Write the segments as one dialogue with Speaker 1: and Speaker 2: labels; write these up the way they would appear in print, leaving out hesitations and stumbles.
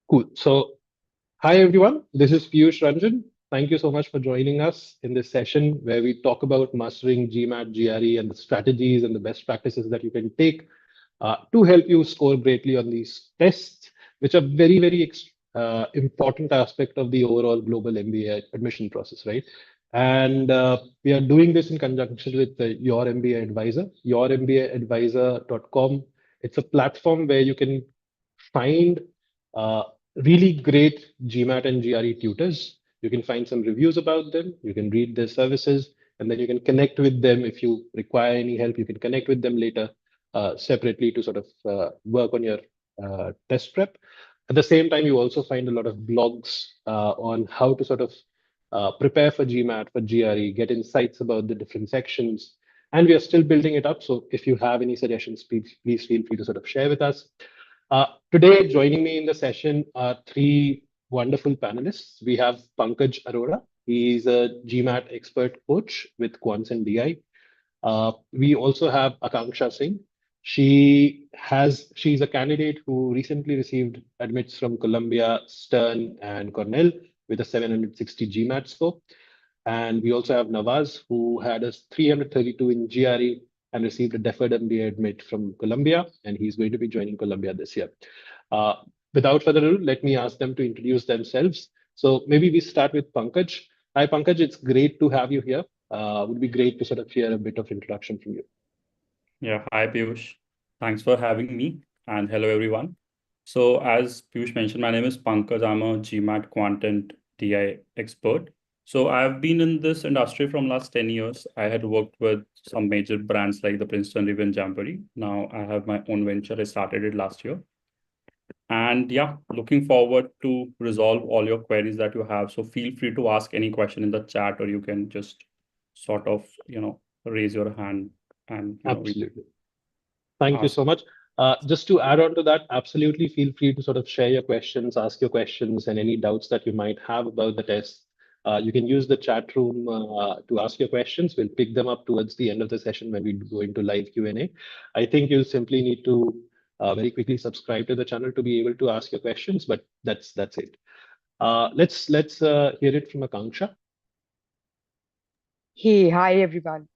Speaker 1: Cool. So, hi everyone. This is Piyush Ranjan. Thank you so much for joining us in this session where we talk about mastering GMAT, GRE, and the strategies and the best practices that you can take to help you score greatly on these tests, which are very important aspect of the overall global MBA admission process, right? And we are doing this in conjunction with Your MBA Advisor, yourmbaadvisor.com. It's a platform where you can find uh, really great GMAT and GRE tutors. You can find some reviews about them. You can read their services, and then you can connect with them if you require any help. You can connect with them later separately to sort of work on your test prep. At the same time, you also find a lot of blogs on how to sort of prepare for GMAT, for GRE, get insights about the different sections. And we are still building it up. So if you have any suggestions, please feel free to sort of share with us. Today, joining me in the session are three wonderful panelists. We have Pankaj Arora. He's a GMAT expert coach with Quants and DI. We also have Akanksha Singh. She's a candidate who recently received admits from Columbia, Stern, and Cornell with a 760 GMAT score. And we also have Nawaz, who had a 332 in GRE and received a deferred MBA admit from Columbia, and he's going to be joining Columbia this year. Uh, Without further ado, let me ask them to introduce themselves. So maybe we start with Pankaj. Hi, Pankaj. It's great to have you here. Would be great to sort of hear a bit of introduction from you.
Speaker 2: Yeah, hi Piyush. Thanks for having me and hello everyone. So as Piyush mentioned, my name is Pankaj. I'm a GMAT quant and TI expert. So I've been in this industry from last 10 years. I had worked with some major brands like the Princeton Review and Jamboree. Now I have my own venture. I started it last year. And yeah, looking forward to resolve all your queries that you have. So feel free to ask any question in the chat or you can just sort of, raise your hand and, we
Speaker 1: Absolutely. Thank you
Speaker 2: ask.
Speaker 1: so much. Just to add on to that, absolutely feel free to sort of share your questions, ask your questions, and any doubts that you might have about the test. You can use the chat room to ask your questions. We'll pick them up towards the end of the session when we go into live Q&A. I think you'll simply need to very quickly subscribe to the channel to be able to ask your questions, but that's it. Let's hear it from Akanksha.
Speaker 3: Hey, hi everyone.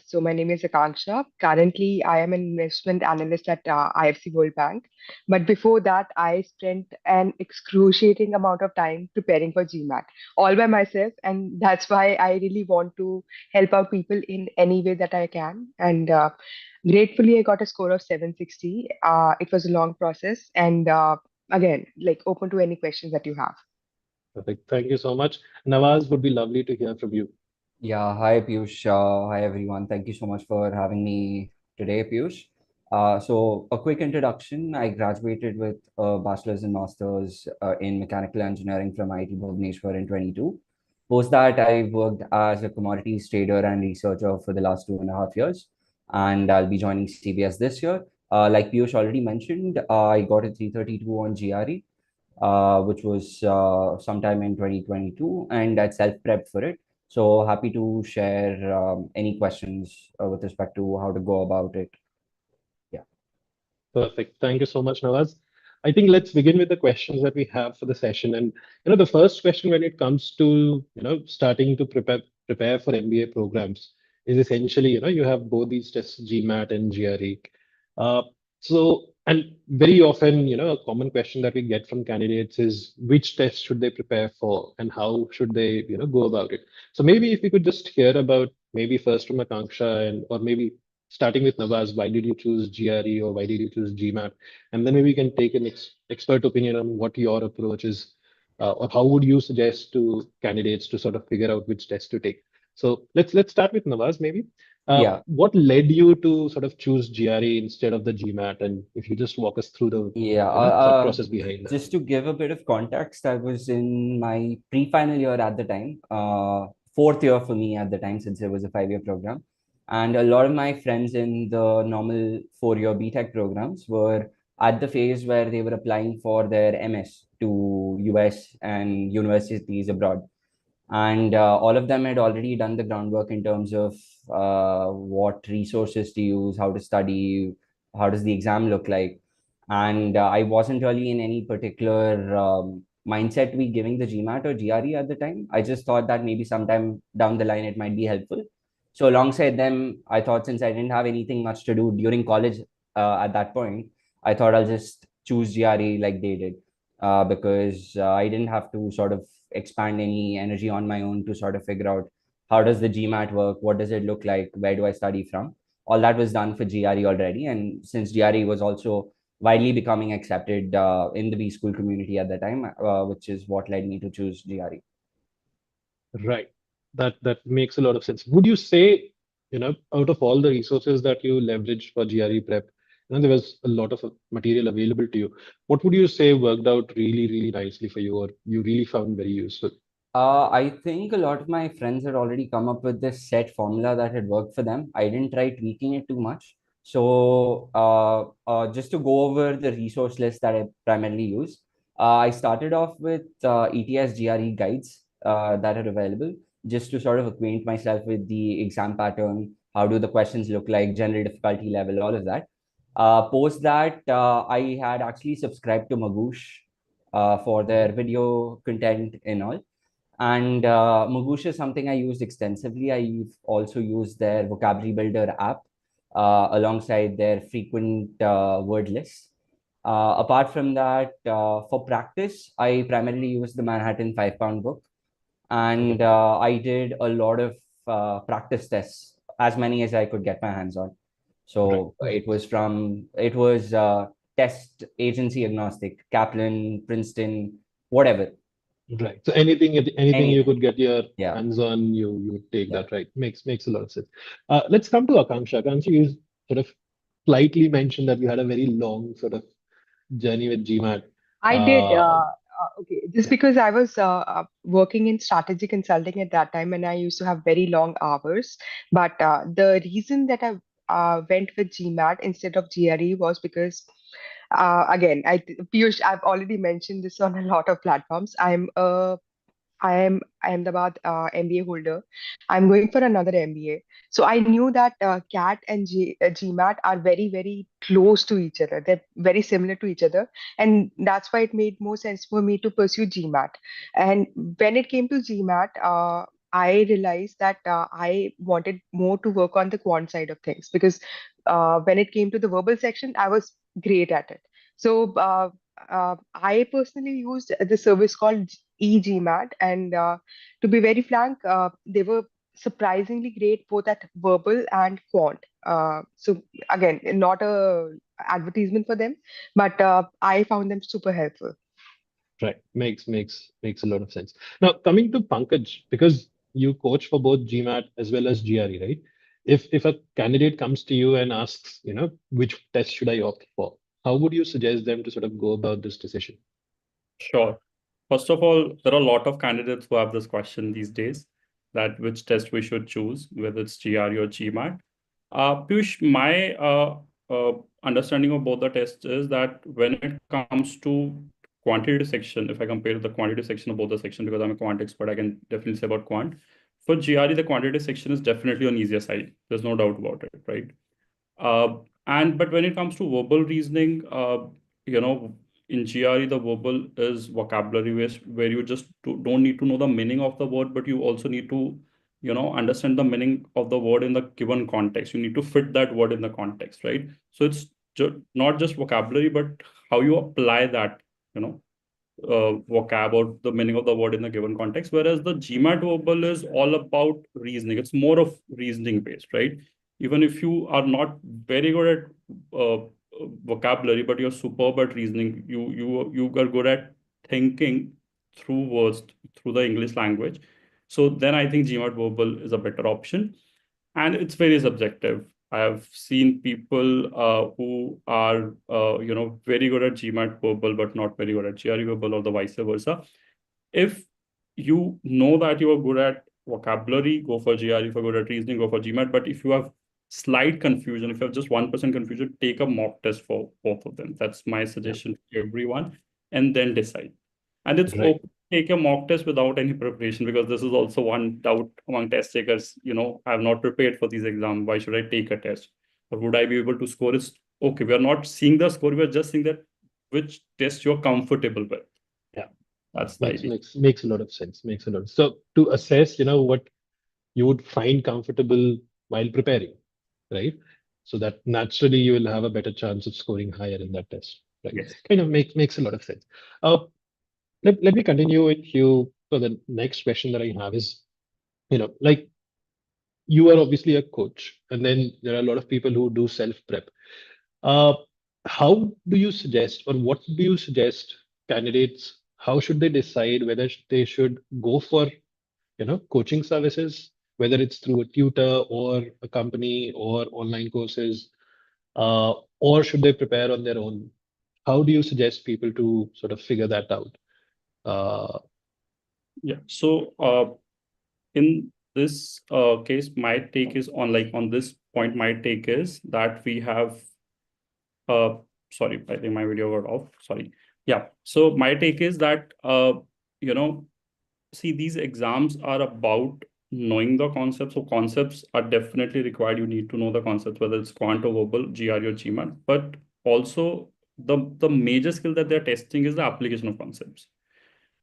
Speaker 3: So my name is Akanksha. Currently, I am an investment analyst at IFC World Bank. But before that, I spent an excruciating amount of time preparing for GMAT all by myself, and that's why I really want to help out people in any way that I can. And gratefully, I got a score of 760. It was a long process, and again, like open to any questions that you have.
Speaker 1: Perfect. Thank you so much. Nawaz, would be lovely to hear from you.
Speaker 4: Yeah, hi Piyush. Hi everyone. Thank you so much for having me today, Piyush. So a quick introduction. I graduated with a bachelor's and master's in mechanical engineering from IIT Bhubaneswar in 22. Post that, I worked as a commodities trader and researcher for the last 2.5 years, and I'll be joining CBS this year. Like Piyush already mentioned, I got a 332 on GRE, which was sometime in 2022, and I self-prepped for it. So happy to share any questions with respect to how to go about it. Yeah.
Speaker 1: Perfect. Thank you so much, Nawaz. I think let's begin with the questions that we have for the session. And the first question when it comes to starting to prepare for MBA programs is essentially you have both these tests, GMAT and GRE. Uh, and very often a common question that we get from candidates is which test should they prepare for and how should they go about it. So maybe if we could just hear about maybe first from Akanksha and or maybe starting with Nawaz, why did you choose GRE or why did you choose GMAT? And then maybe we can take an expert opinion on what your approach is, or how would you suggest to candidates to sort of figure out which test to take. So let's start with Nawaz maybe.
Speaker 4: Yeah.
Speaker 1: What led you to sort of choose GRE instead of the GMAT? And if you just walk us through the
Speaker 4: Yeah.
Speaker 1: thought process behind that.
Speaker 4: Just to give a bit of context, I was in my pre-final year at the time, fourth year for me at the time, since it was a 5-year program. And a lot of my friends in the normal 4-year BTech programs were at the phase where they were applying for their MS to US and universities abroad. And all of them had already done the groundwork in terms of what resources to use, how to study, how does the exam look like. And I wasn't really in any particular mindset to be giving the GMAT or GRE at the time. I just thought that maybe sometime down the line it might be helpful. So alongside them, I thought since I didn't have anything much to do during college at that point, I thought I'll just choose GRE like they did, because I didn't have to sort of expand any energy on my own to sort of figure out how does the GMAT work, what does it look like, where do I study from. All that was done for GRE already, and since GRE was also widely becoming accepted in the B school community at the time, which is what led me to choose GRE.
Speaker 1: Right. That makes a lot of sense. Would you say, out of all the resources that you leveraged for GRE prep, there was a lot of material available to you. What would you say worked out really, really nicely for you, or you really found very useful?
Speaker 4: I think a lot of my friends had already come up with this set formula that had worked for them. I didn't try tweaking it too much. So, just to go over the resource list that I primarily use, I started off with ETS GRE guides that are available, just to sort of acquaint myself with the exam pattern, how do the questions look like, general difficulty level, all of that. Post that, I had actually subscribed to Magoosh for their video content and all. And Magoosh is something I used extensively. I've also used their vocabulary builder app alongside their frequent word lists. Apart from that, for practice, I primarily used the Manhattan 5 pound book. And I did a lot of practice tests, as many as I could get my hands on. So
Speaker 1: Right.
Speaker 4: it was test agency agnostic, Kaplan, Princeton, whatever.
Speaker 1: Right. So anything you
Speaker 4: Anything.
Speaker 1: could get your
Speaker 4: Yeah.
Speaker 1: hands on, you would take
Speaker 4: Yeah.
Speaker 1: that, right? Makes a lot of sense. Let's come to Akanksha. Akanksha, you sort of slightly mentioned that you had a very long sort of journey with GMAT.
Speaker 3: I did.
Speaker 1: Uh,
Speaker 3: Okay, just
Speaker 1: yeah.
Speaker 3: because I was working in strategy consulting at that time, and I used to have very long hours. But the reason that I went with GMAT instead of GRE was because, again, Piyush, I've already mentioned this on a lot of platforms. I am Ahmedabad MBA holder. I'm going for another MBA. So I knew that CAT and GMAT are very, very close to each other. They're very similar to each other. And that's why it made more sense for me to pursue GMAT. And when it came to GMAT, I realized that I wanted more to work on the quant side of things because when it came to the verbal section, I was great at it. So I personally used the service called eGMAT, and to be very frank, they were surprisingly great both at verbal and quant. So again, not a advertisement for them, but I found them super helpful.
Speaker 1: Right. Makes a lot of sense. Now, coming to Pankaj, because you coach for both GMAT as well as GRE, right? If a candidate comes to you and asks, which test should I opt for, how would you suggest them to sort of go about this decision?
Speaker 2: Sure. First of all, there are a lot of candidates who have this question these days, that which test we should choose, whether it's GRE or GMAT. Piyush, my understanding of both the tests is that when it comes to quantitative section, if I compare the quantitative section of both the section, because I'm a quant expert, I can definitely say about quant. For GRE, the quantitative section is definitely on easier side. There's no doubt about it, right? But when it comes to verbal reasoning, you know, in GRE, the verbal is vocabulary based, where you just don't need to know the meaning of the word, but you also need to, understand the meaning of the word in the given context. You need to fit that word in the context, right? So it's not just vocabulary, but how you apply that, you know, vocab or the meaning of the word in the given context. Whereas the GMAT verbal is all about reasoning. It's more of reasoning based, right? Even if you are not very good at vocabulary, but you're superb at reasoning, you are good at thinking through words, through the English language. So then I think GMAT verbal is a better option, and it's very subjective. I have seen people who are very good at GMAT verbal but not very good at GRE verbal, or the vice versa. If you know that you are good at vocabulary, go for GRE. If you're good at reasoning, go for GMAT. But if you have slight confusion, if you have just 1% confusion, take a mock test for both of them. That's my
Speaker 1: Yeah.
Speaker 2: suggestion to everyone, and then decide. And it's
Speaker 1: Right.
Speaker 2: okay to take a mock test without any preparation, because this is also one doubt among test takers. I have not prepared for these exams. Why should I take a test? Or would I be able to score it? okay, we are not seeing the score, we are just seeing that which test you're comfortable with.
Speaker 1: Yeah.
Speaker 2: That's the idea.
Speaker 1: Makes a lot of sense. So to assess, what you would find comfortable while preparing, right? So that naturally you will have a better chance of scoring higher in that test, right?
Speaker 2: Yes.
Speaker 1: Kind of makes a lot of sense. Uh, let me continue with you. So the next question that I have is, like you are obviously a coach, and then there are a lot of people who do self prep. Uh, how do you suggest, or what do you suggest candidates? How should they decide whether they should go for, coaching services, whether it's through a tutor or a company or online courses, or should they prepare on their own? How do you suggest people to sort of figure that out? Uh,
Speaker 2: Yeah. So in this case, my take is on this point, my take is that we have uh sorry, I think my video got off. Sorry. Yeah. So my take is that you know, see, these exams are about knowing the concepts. So concepts are definitely required. You need to know the concepts, whether it's quant or verbal, GRE or GMAT. But also the major skill that they're testing is the application of concepts.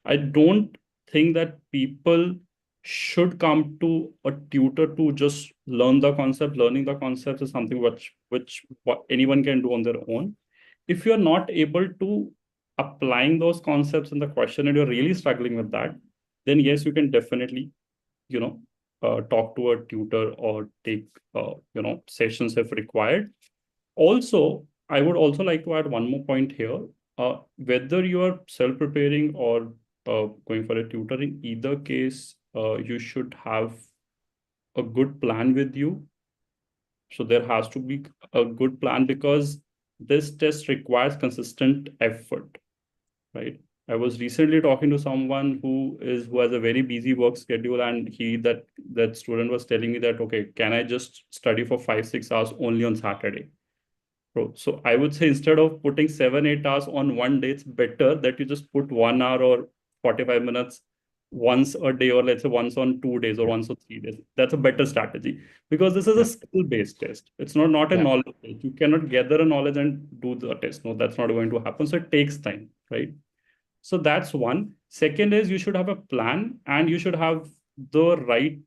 Speaker 2: I don't think that people should come to a tutor to just learn the concept. Learning the concepts is something which what anyone can do on their own. If you're not able to applying those concepts in the question and you're really struggling with that, then yes, you can definitely, you know, talk to a tutor or take, sessions if required. Also, I would also like to add one more point here. Whether you are self-preparing or going for a tutor, in either case, you should have a good plan with you. So there has to be a good plan because this test requires consistent effort, right? I was recently talking to someone who has a very busy work schedule, and that student was telling me that, okay, can I just study for 5-6 hours only on Saturday? So I would say instead of putting 7-8 hours on one day, it's better that you just put 1 hour or 45 minutes once a day, or let's say once on 2 days or
Speaker 1: yeah,
Speaker 2: once on 3 days. That's a better strategy because this is a
Speaker 1: yeah,
Speaker 2: skill-based test. It's not a
Speaker 1: yeah,
Speaker 2: knowledge test. You cannot gather a knowledge and do the test. No, that's not going to happen. So it takes time, right? So that's one. Second is you should have a plan and you should have the right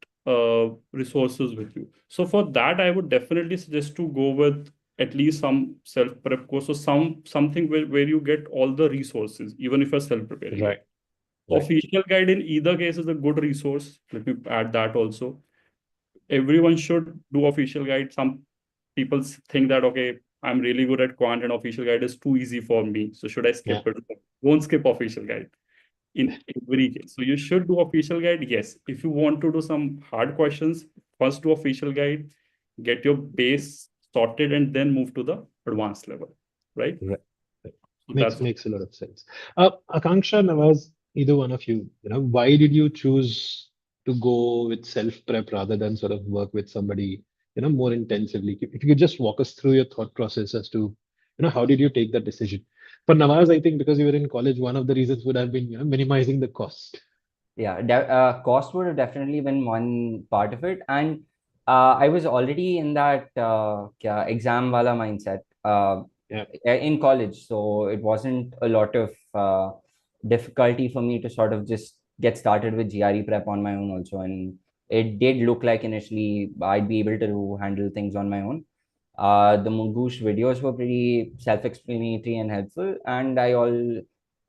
Speaker 2: resources with you. So for that, I would definitely suggest to go with at least some self prep course or something where you get all the resources, even if you're self preparing
Speaker 1: right,
Speaker 2: it.
Speaker 1: right,
Speaker 2: Official guide in either case is a good resource. Let me add that also. Everyone should do official guide. Some people think that, okay, I'm really good at quant and official guide is too easy for me. So should I
Speaker 1: yeah,
Speaker 2: skip it? Won't skip official guide in every case. So you should do official guide. Yes. If you want to do some hard questions, first do official guide, get your base sorted, and then move to the advanced level. Right.
Speaker 1: right. Right.
Speaker 2: So
Speaker 1: Makes
Speaker 2: that's
Speaker 1: makes a lot of sense. Akanksha, Nawaz, either one of you, why did you choose to go with self prep rather than sort of work with somebody, more intensively? If you could just walk us through your thought process as to, how did you take that decision? For Nawaz, I think because you were in college, one of the reasons would have been, minimizing the cost.
Speaker 4: Yeah, cost would have definitely been one part of it, and I was already in that exam wala mindset
Speaker 1: Yeah,
Speaker 4: in college, so it wasn't a lot of difficulty for me to sort of just get started with GRE prep on my own also, and it did look like initially I'd be able to handle things on my own. The Mongoose videos were pretty self-explanatory and helpful, and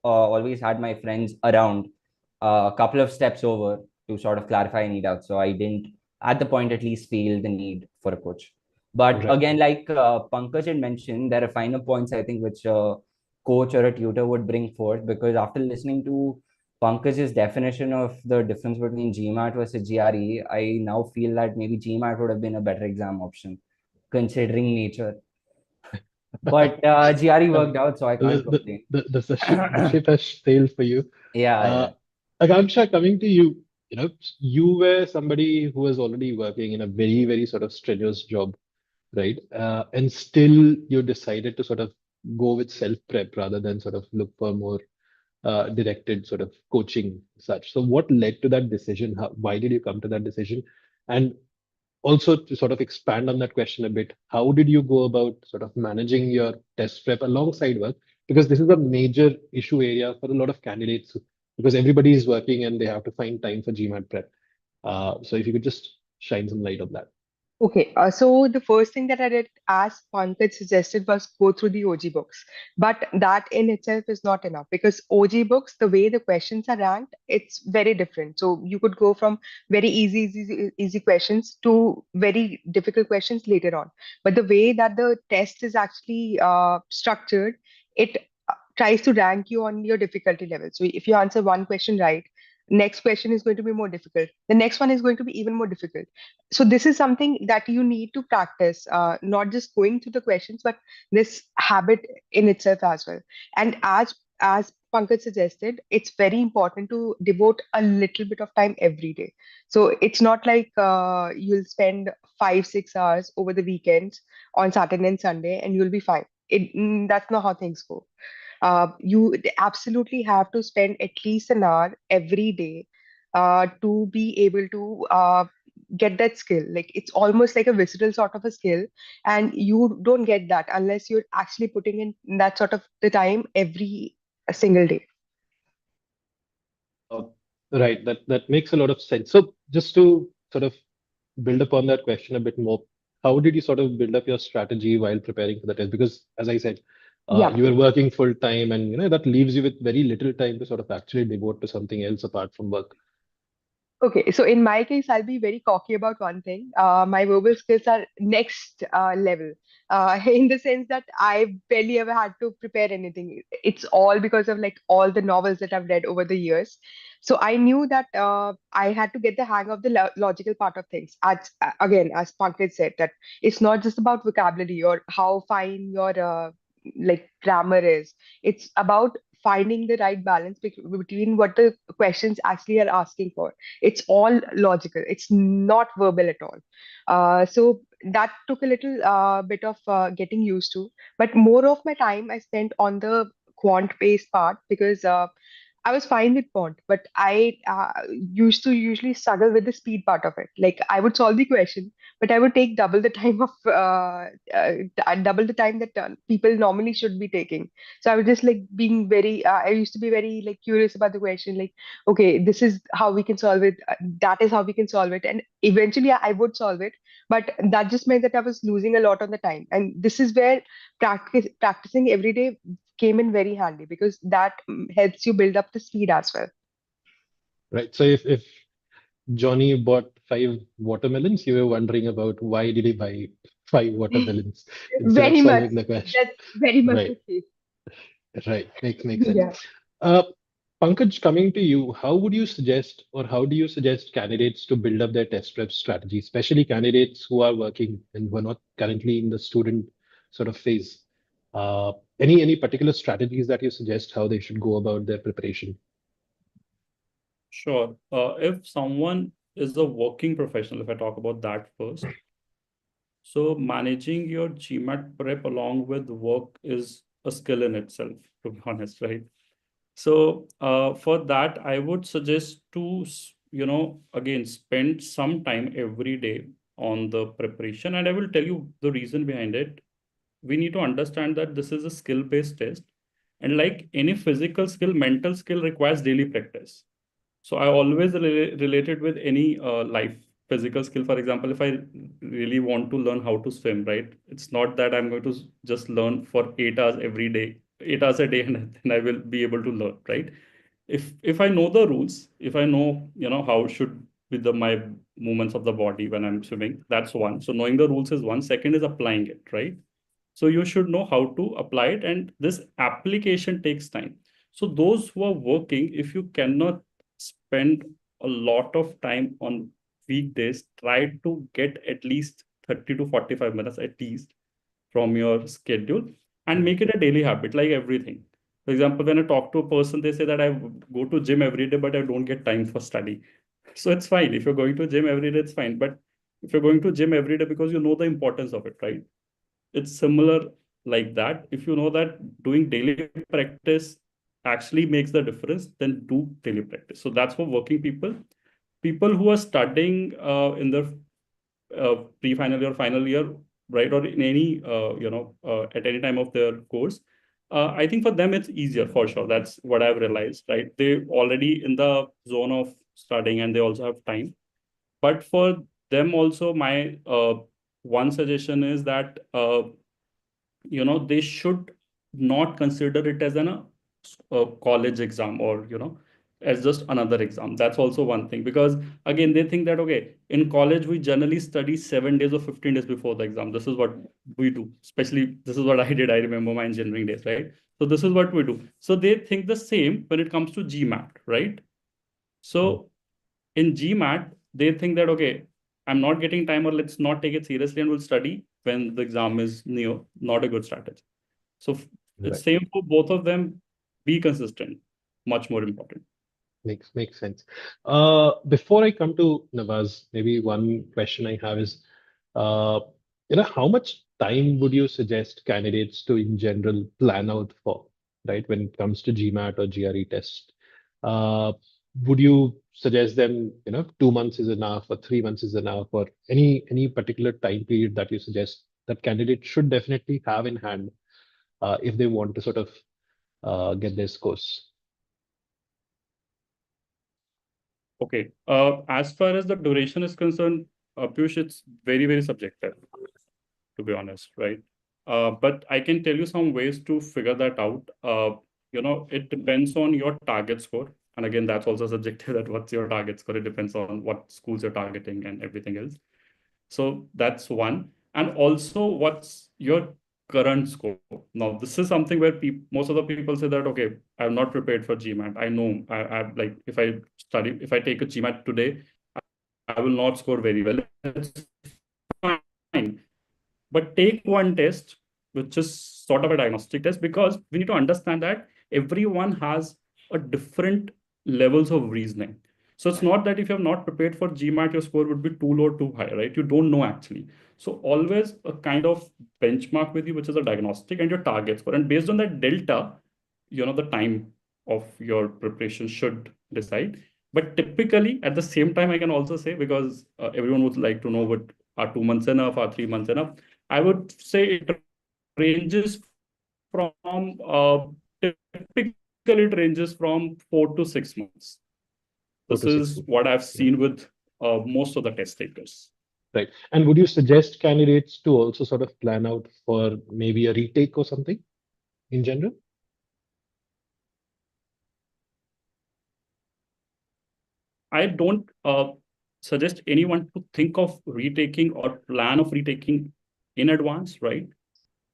Speaker 4: always had my friends around a couple of steps over to sort of clarify any doubts. So I didn't, at the point at least, feel the need for a coach. But
Speaker 1: right,
Speaker 4: again, like Pankaj had mentioned, there are finer points I think which a coach or a tutor would bring forth, because after listening to Pankaj's definition of the difference between GMAT versus GRE, I now feel that maybe GMAT would have been a better exam option considering nature. But GRE
Speaker 1: Uh,
Speaker 4: worked out, so I can't
Speaker 1: the,
Speaker 4: complain.
Speaker 1: the ship has sailed for you.
Speaker 4: Yeah,
Speaker 1: Uh,
Speaker 4: yeah.
Speaker 1: Akanksha, coming to you, you were somebody who was already working in a very, very sort of strenuous job, right? And still you decided to sort of go with self prep rather than sort of look for more directed sort of coaching such. So what led to that decision? Why did you come to that decision? And Also, to sort of expand on that question a bit, how did you go about sort of managing your test prep alongside work? Because this is a major issue area for a lot of candidates, because everybody is working and they have to find time for GMAT prep. So if you could just shine some light on that.
Speaker 3: Okay, so the first thing that I did, as Pankaj suggested, was go through the OG books. But that in itself is not enough, because OG books, the way the questions are ranked, it's very different. So you could go from very easy questions to very difficult questions later on. But the way that the test is actually structured, it tries to rank you on your difficulty level. So if you answer one question right, next question is going to be more difficult. The next one is going to be even more difficult. So this is something that you need to practice, not just going through the questions, but this habit in itself as well. And as Pankaj suggested, it's very important to devote a little bit of time every day. So it's not like you'll spend 5 6 hours over the weekends on Saturday and Sunday and you'll be fine. That's not how things go. You absolutely have to spend at least an hour every day to be able to get that skill. Like, it's almost like a visceral sort of a skill, and you don't get that unless you're actually putting in that sort of the time every single day.
Speaker 1: Uh, right, that makes a lot of sense. So just to sort of build upon that question a bit more, how did you sort of build up your strategy while preparing for the test? Because as I said,
Speaker 3: Yeah.
Speaker 1: you were working full time, and that leaves you with very little time to sort of actually devote to something else apart from work.
Speaker 3: Okay, so in my case, I'll be very cocky about one thing. My verbal skills are next level, in the sense that I barely ever had to prepare anything. It's all because of like all the novels that I've read over the years. So I knew that I had to get the hang of the logical part of things. Again, as Pankaj said, that it's not just about vocabulary or how fine your like grammar is. It's about finding the right balance between what the questions actually are asking for. It's all logical. It's not verbal at all. So that took a little bit of getting used to. But more of my time I spent on the quant based part, because I was fine with quant, but I used to usually struggle with the speed part of it. Like, I would solve the question, but I would take double the time of double the time that people normally should be taking. So I was just like being very. I used to be very like curious about the question. Like, okay, this is how we can solve it. That is how we can solve it, and eventually I would solve it. But that just meant that I was losing a lot on the time, and this is where practicing every day came in very handy, because that helps you build up the speed as well.
Speaker 1: Right. So if Johnny bought 5 watermelons, you were wondering about why did he buy 5 watermelons instead of
Speaker 3: Very much.
Speaker 1: solving the question.
Speaker 3: That's very much the
Speaker 1: Right.
Speaker 3: case.
Speaker 1: Right. Makes sense.
Speaker 3: Yeah.
Speaker 1: Uh, Pankaj, coming to you, how would you suggest, or how do you suggest candidates to build up their test prep strategy, especially candidates who are working and who are not currently in the student sort of phase? Uh, any particular strategies that you suggest how they should go about their preparation?
Speaker 2: Sure. If someone is a working professional, if I talk about that first, so managing your GMAT prep along with work is a skill in itself, to be honest, right? So for that, I would suggest to, again, spend some time every day on the preparation. And I will tell you the reason behind it. We need to understand that this is a skill-based test. And like any physical skill, mental skill requires daily practice. So I always relate it with any life physical skill. For example, if I really want to learn how to swim, right? It's not that I'm going to just learn for 8 hours every day, 8 hours a day, and then I will be able to learn, right? If I know the rules, if I know, how should be my movements of the body when I'm swimming, that's one. So knowing the rules is one. Second is applying it, right? So you should know how to apply it, and this application takes time. So those who are working, if you cannot spend a lot of time on weekdays, try to get at least 30 to 45 minutes at least from your schedule, and make it a daily habit, like everything. For example, when I talk to a person, they say that I go to gym every day, but I don't get time for study. So it's fine. If you're going to gym every day, it's fine. But if you're going to gym every day because you know the importance of it, right? It's similar like that. If you know that doing daily practice actually makes the difference, then do daily practice. So that's for working people. People who are studying in their pre-final year, final year, right, or in any at any time of their course, I think for them it's easier for sure. That's what I've realized, right? They already in the zone of studying and they also have time. But for them also, my one suggestion is that they should not consider it as a college exam, or as just another exam. That's also one thing, because again they think that okay, in college we generally study 7 days or 15 days before the exam. This is what we do, especially this is what I did. I remember my engineering days, right? So this is what we do. So they think the same when it comes to GMAT, right? So in GMAT, they think that, okay, I'm not getting time, or let's not take it seriously and we'll study when the exam is near. Not a good strategy. So it's
Speaker 1: Right.
Speaker 2: same for both of them. Be consistent, much more important.
Speaker 1: Makes sense. Before I come to Nawaz, maybe one question I have is, uh, how much time would you suggest candidates to, in general, plan out for, right, when it comes to GMAT or GRE test? Uh, would you suggest them, 2 months is enough, or 3 months is enough, or any particular time period that you suggest that candidates should definitely have in hand, if they want to sort of get their scores?
Speaker 2: Okay. As far as the duration is concerned, Piyush, it's very, very subjective, to be honest, right? But I can tell you some ways to figure that out. It depends on your target score. And again, that's also subjective, that what's your target score? It depends on what schools you're targeting and everything else. So that's one. And also, what's your current score? Now, this is something where most of the people say that, okay, I'm not prepared for GMAT. I know I like, if I take a GMAT today, I will not score very well. It's fine. But take one test, which is sort of a diagnostic test, because we need to understand that everyone has a different levels of reasoning. So it's not that if you're not prepared for GMAT, your score would be too low or too high, right? You don't know actually. So always a kind of benchmark with you, which is a diagnostic, and your target score. And based on that delta, the time of your preparation should decide. But typically, at the same time, I can also say, because everyone would like to know, what are 2 months enough, are 3 months enough? I would say it ranges from typically it ranges from 4 to 6 months.
Speaker 1: Four
Speaker 2: This
Speaker 1: to six
Speaker 2: is
Speaker 1: months.
Speaker 2: what I've
Speaker 1: Yeah.
Speaker 2: seen with most of the test takers.
Speaker 1: Right. And would you suggest candidates to also sort of plan out for maybe a retake or something in general?
Speaker 2: I don't suggest anyone to think of retaking or plan of retaking in advance, right?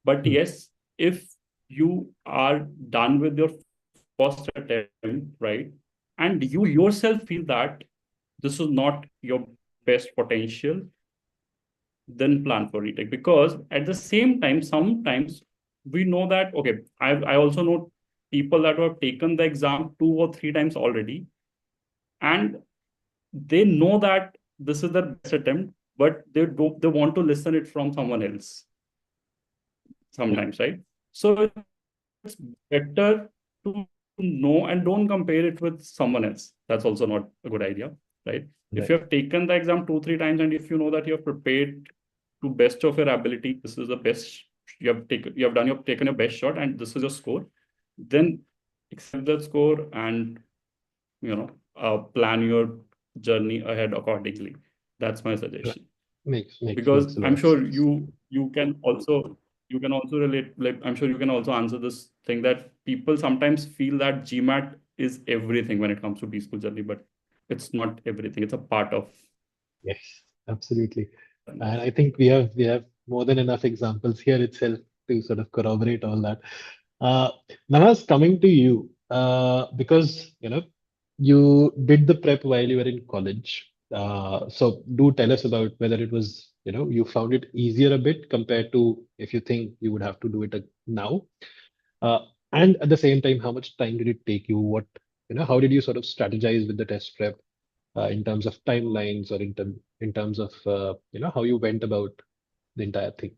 Speaker 2: But
Speaker 1: Hmm.
Speaker 2: yes, if you are done with your first attempt, right, and you yourself feel that this is not your best potential, then plan for retake. Because at the same time, sometimes we know that, okay, I also know people that have taken the exam 2 or 3 times already, and they know that this is their best attempt, but they want to listen it from someone else
Speaker 1: Yeah.
Speaker 2: sometimes, right? So it's better to know and don't compare it with someone else. That's also not a good idea, right? If
Speaker 1: Right.
Speaker 2: you have taken the exam 2, 3 times, and if you know that you have prepared to best of your ability, this is the best you have taken your best shot, and this is your score, then accept that score and plan your journey ahead accordingly. That's my
Speaker 1: Right.
Speaker 2: suggestion,
Speaker 1: Makes
Speaker 2: because
Speaker 1: a lot
Speaker 2: I'm
Speaker 1: of
Speaker 2: sure
Speaker 1: sense.
Speaker 2: you can also relate, like I'm sure you can also answer this thing, that people sometimes feel that GMAT is everything when it comes to B-school journey, but it's not everything. It's a part of
Speaker 1: Yes, absolutely.
Speaker 2: journey.
Speaker 1: And I think we have more than enough examples here itself to sort of corroborate all that. Nawaz, coming to you, because you did the prep while you were in college. So do tell us about whether it was, you found it easier a bit compared to if you think you would have to do it now. Uh, and at the same time, how much time did it take you? How did you sort of strategize with the test prep, in terms of timelines, or in terms of how you went about the entire thing?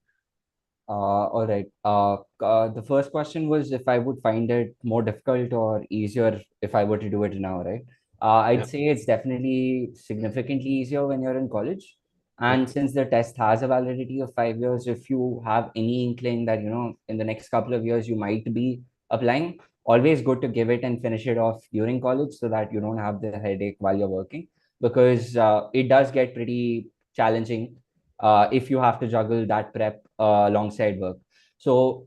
Speaker 4: All right. The first question was if I would find it more difficult or easier if I were to do it now, right? I'd
Speaker 1: Yeah.
Speaker 4: say it's definitely significantly easier when you're in college. And since the test has a validity of 5 years, if you have any inkling that, in the next couple of years you might be applying, always good to give it and finish it off during college so that you don't have the headache while you're working, because it does get pretty challenging if you have to juggle that prep alongside work. So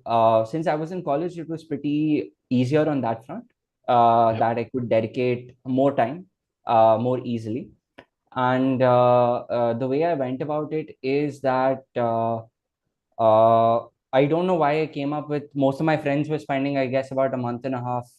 Speaker 4: since I was in college, it was pretty easier on that front, that I could dedicate more time more easily. And the way I went about it is that I don't know why I came up with, most of my friends were spending, I guess, about a month and a half,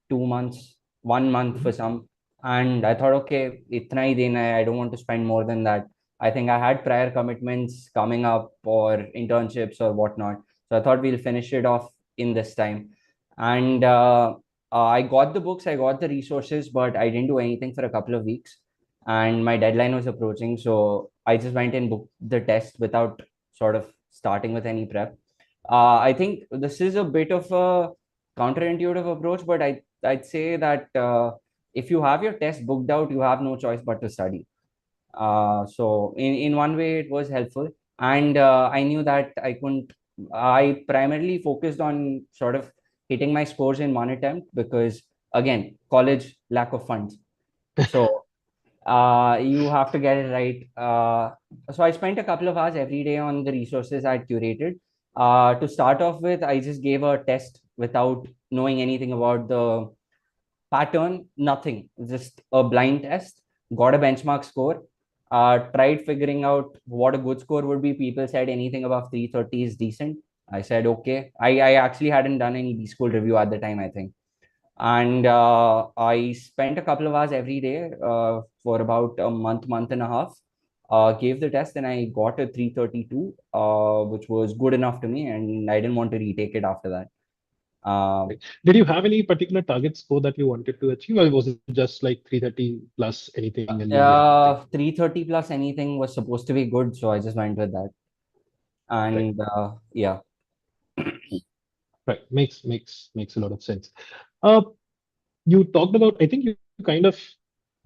Speaker 4: 2 months, 1 month for some. And I thought, okay, itna hi dena hai, I don't want to spend more than that. I think I had prior commitments coming up or internships or whatnot. So I thought we'll finish it off in this time. And I got the books, I got the resources, but I didn't do anything for a couple of weeks. And my deadline was approaching. So I just went and booked the test without sort of starting with any prep. I think this is a bit of a counterintuitive approach, but I'd say that if you have your test booked out, you have no choice but to study. So in one way, it was helpful, and I knew that I couldn't. I primarily focused on sort of hitting my scores in one attempt because, again, college, lack of funds. So you have to get it right. So I spent a couple of hours every day on the resources I curated. To start off with, I just gave a test without knowing anything about the pattern, nothing, just a blind test, got a benchmark score, tried figuring out what a good score would be. People said anything above 330 is decent. I said, okay. I actually hadn't done any B school review at the time, I think. And I spent a couple of hours every day for about a month and a half. Gave the test and I got a 332, which was good enough to me, and I didn't want to retake it after that.
Speaker 1: Did you have any particular target score that you wanted to achieve, or was it just like 330 plus anything and you'll be happy?
Speaker 4: 330 plus anything was supposed to be good, so I just went with that.
Speaker 1: Right.
Speaker 4: And yeah.
Speaker 1: Right. Makes a lot of sense. Uh, you talked about, I think you kind of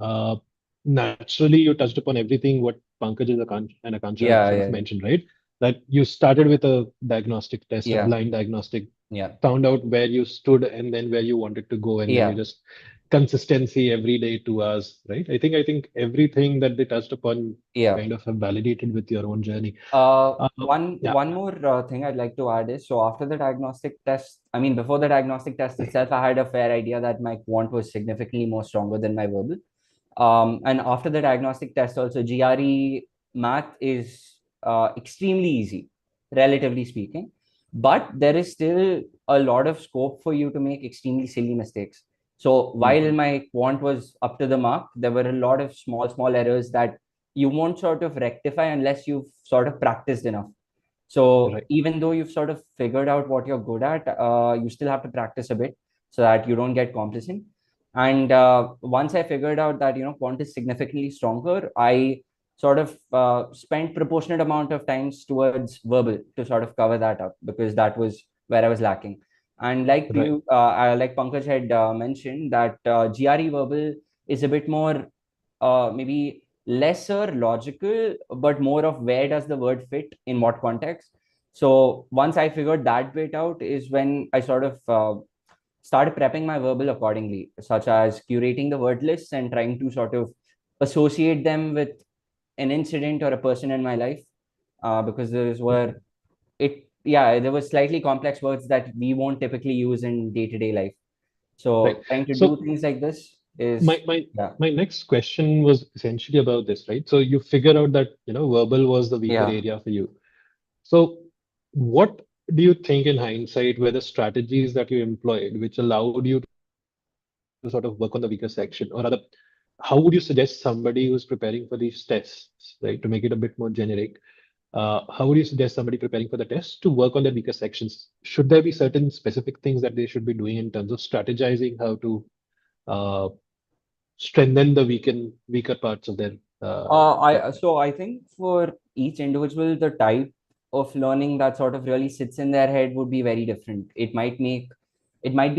Speaker 1: uh, naturally you touched upon everything what Pankaj and Akanksha
Speaker 4: Yeah,
Speaker 1: sort of
Speaker 4: yeah,
Speaker 1: mentioned, right? That you started with a diagnostic test, a
Speaker 4: yeah,
Speaker 1: blind diagnostic,
Speaker 4: yeah,
Speaker 1: found out where you stood and then where you wanted to go, and then you
Speaker 4: yeah,
Speaker 1: just consistency every day, 2 hours, right? I think everything that they touched upon
Speaker 4: yeah.
Speaker 1: kind of have validated with your own journey. Yeah.
Speaker 4: One more thing I'd like to add is, so after the diagnostic test, I mean, before the diagnostic test itself, I had a fair idea that my quant was significantly more stronger than my verbal. And after the diagnostic test, also GRE math is extremely easy, relatively speaking, but there is still a lot of scope for you to make extremely silly mistakes. So while my quant was up to the mark, there were a lot of small errors that you won't sort of rectify unless you've sort of practiced enough. So
Speaker 1: Right.
Speaker 4: even though you've sort of figured out what you're good at, you still have to practice a bit so that you don't get complacent. And once I figured out that, quant is significantly stronger, I sort of spent proportionate amount of times towards verbal to sort of cover that up, because that was where I was lacking. And
Speaker 1: Right.
Speaker 4: like Pankaj had mentioned, that GRE verbal is a bit more maybe lesser logical, but more of where does the word fit in what context. So once I figured that bit out is when I sort of started prepping my verbal accordingly, such as curating the word lists and trying to sort of associate them with an incident or a person in my life, because those were there were slightly complex words that we won't typically use in day-to-day life.
Speaker 1: Right.
Speaker 4: So trying to do
Speaker 1: So
Speaker 4: things like this
Speaker 1: my
Speaker 4: is,
Speaker 1: my
Speaker 4: yeah,
Speaker 1: my next question was essentially about this, right? So you figure out that, verbal was the weaker
Speaker 4: yeah.
Speaker 1: area for you. So what do you think in hindsight were the strategies that you employed which allowed you to sort of work on the weaker section? Or rather, how would you suggest somebody who's preparing for these tests, right, to make it a bit more generic? How would you suggest somebody preparing for the test to work on their weaker sections? Should there be certain specific things that they should be doing in terms of strategizing how to uh, strengthen the weaker parts of their
Speaker 4: I think for each individual, the type of learning that sort of really sits in their head would be very different. It might be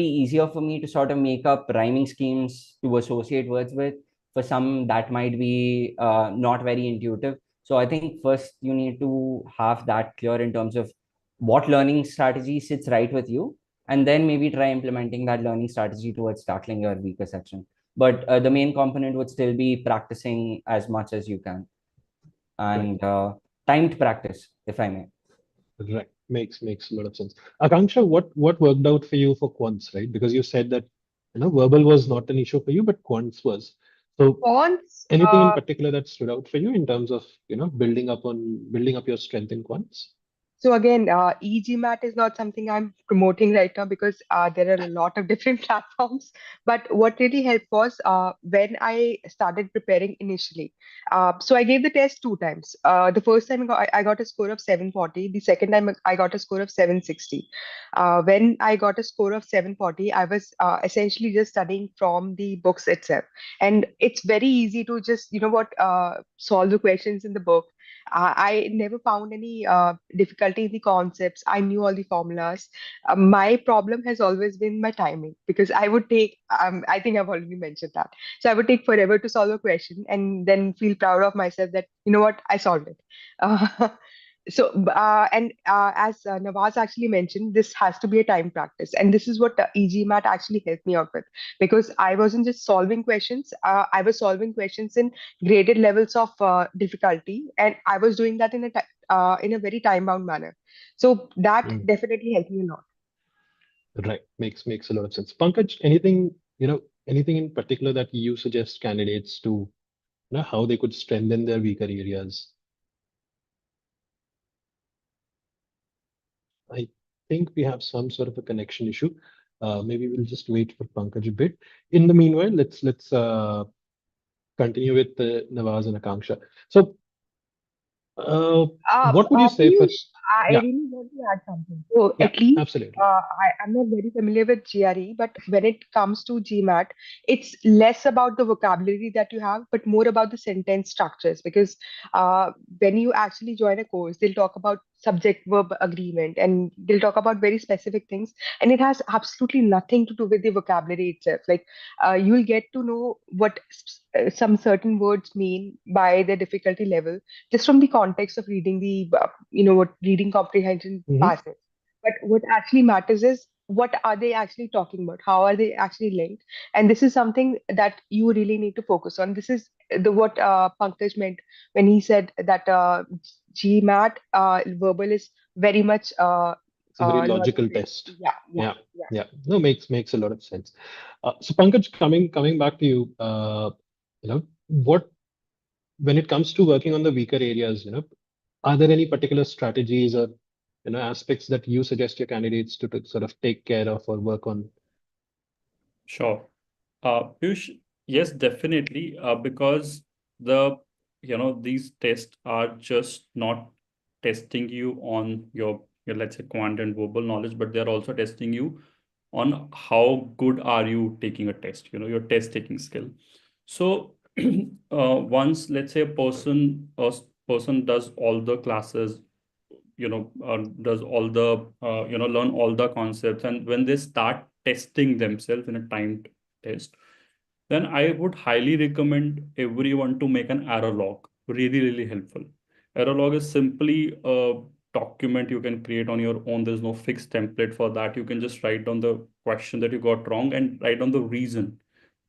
Speaker 4: easier for me to sort of make up rhyming schemes to associate words with. For some, that might be not very intuitive. So I think first you need to have that clear in terms of what learning strategy sits right with you, and then maybe try implementing that learning strategy towards tackling your weaker section. But the main component would still be practicing as much as you can,
Speaker 1: Right.
Speaker 4: and timed practice, if I may.
Speaker 1: Right. Makes a lot of sense. Akanksha, what worked out for you for quants, right? Because you said that verbal was not an issue for you, but quants was. So
Speaker 3: Quants,
Speaker 1: anything in particular that stood out for you in terms of building up your strength in quants?
Speaker 3: so again, eGMAT is not something I'm promoting right now because there are a lot of different platforms. But what really helped was when I started preparing initially. So I gave the test two times. The first time I got a score of 740. The second time I got a score of 760. When I got a score of 740, I was essentially just studying from the books itself. And it's very easy to just, solve the questions in the book. I never found any difficulty in the concepts. I knew all the formulas. My problem has always been my timing because I would take, I think I've already mentioned that. So I would take forever to solve a question and then feel proud of myself that, you know what, I solved it. Uh, as Nawaz actually mentioned, this has to be a time practice. And this is what EGMAT actually helped me out with because I wasn't just solving questions, I was solving questions in graded levels of difficulty, and I was doing that in a very time bound manner. So that
Speaker 1: Mm,
Speaker 3: definitely helped me a lot.
Speaker 1: right. Makes a lot of sense. Pankaj, anything in particular that you suggest candidates to, how they could strengthen their weaker areas? I think we have some sort of a connection issue. Maybe we'll just wait for Pankaj a bit. In the meanwhile, let's continue with Nawaz and Akanksha. So, what would you say for?
Speaker 3: Piyush, I
Speaker 1: Yeah,
Speaker 3: really want to add something. So
Speaker 1: yeah,
Speaker 3: at least
Speaker 1: absolutely.
Speaker 3: I'm not very familiar with GRE, but when it comes to GMAT, it's less about the vocabulary that you have, but more about the sentence structures. Because when you actually join a course, they'll talk about subject-verb agreement and they'll talk about very specific things, and it has absolutely nothing to do with the vocabulary itself. Like you'll get to know what some certain words mean by the difficulty level just from the context of reading the what reading comprehension
Speaker 1: Hmm.
Speaker 3: passes. But what actually matters is what are they actually talking about, how are they actually linked, and this is something that you really need to focus on. This is the what Pankaj meant when he said that GMAT verbal is very much
Speaker 1: It's a very
Speaker 3: logic
Speaker 1: logical
Speaker 3: based.
Speaker 1: test.
Speaker 3: Yeah, yeah,
Speaker 1: Yeah,
Speaker 3: yeah.
Speaker 1: yeah. No, makes a lot of sense. So, Pankaj, coming back to you, what when it comes to working on the weaker areas, are there any particular strategies or aspects that you suggest your candidates to sort of take care of or work on?
Speaker 2: Sure. Piyush, yes, definitely. Because the these tests are just not testing you on your let's say quant and verbal knowledge, but they're also testing you on how good are you taking a test, your test taking skill. So once let's say a person does all the classes, does all the learn all the concepts, and when they start testing themselves in a timed test, then I would highly recommend everyone to make an error log. Really, really helpful. Error log is simply a document you can create on your own. There's no fixed template for that. You can just write down the question that you got wrong and write down the reason.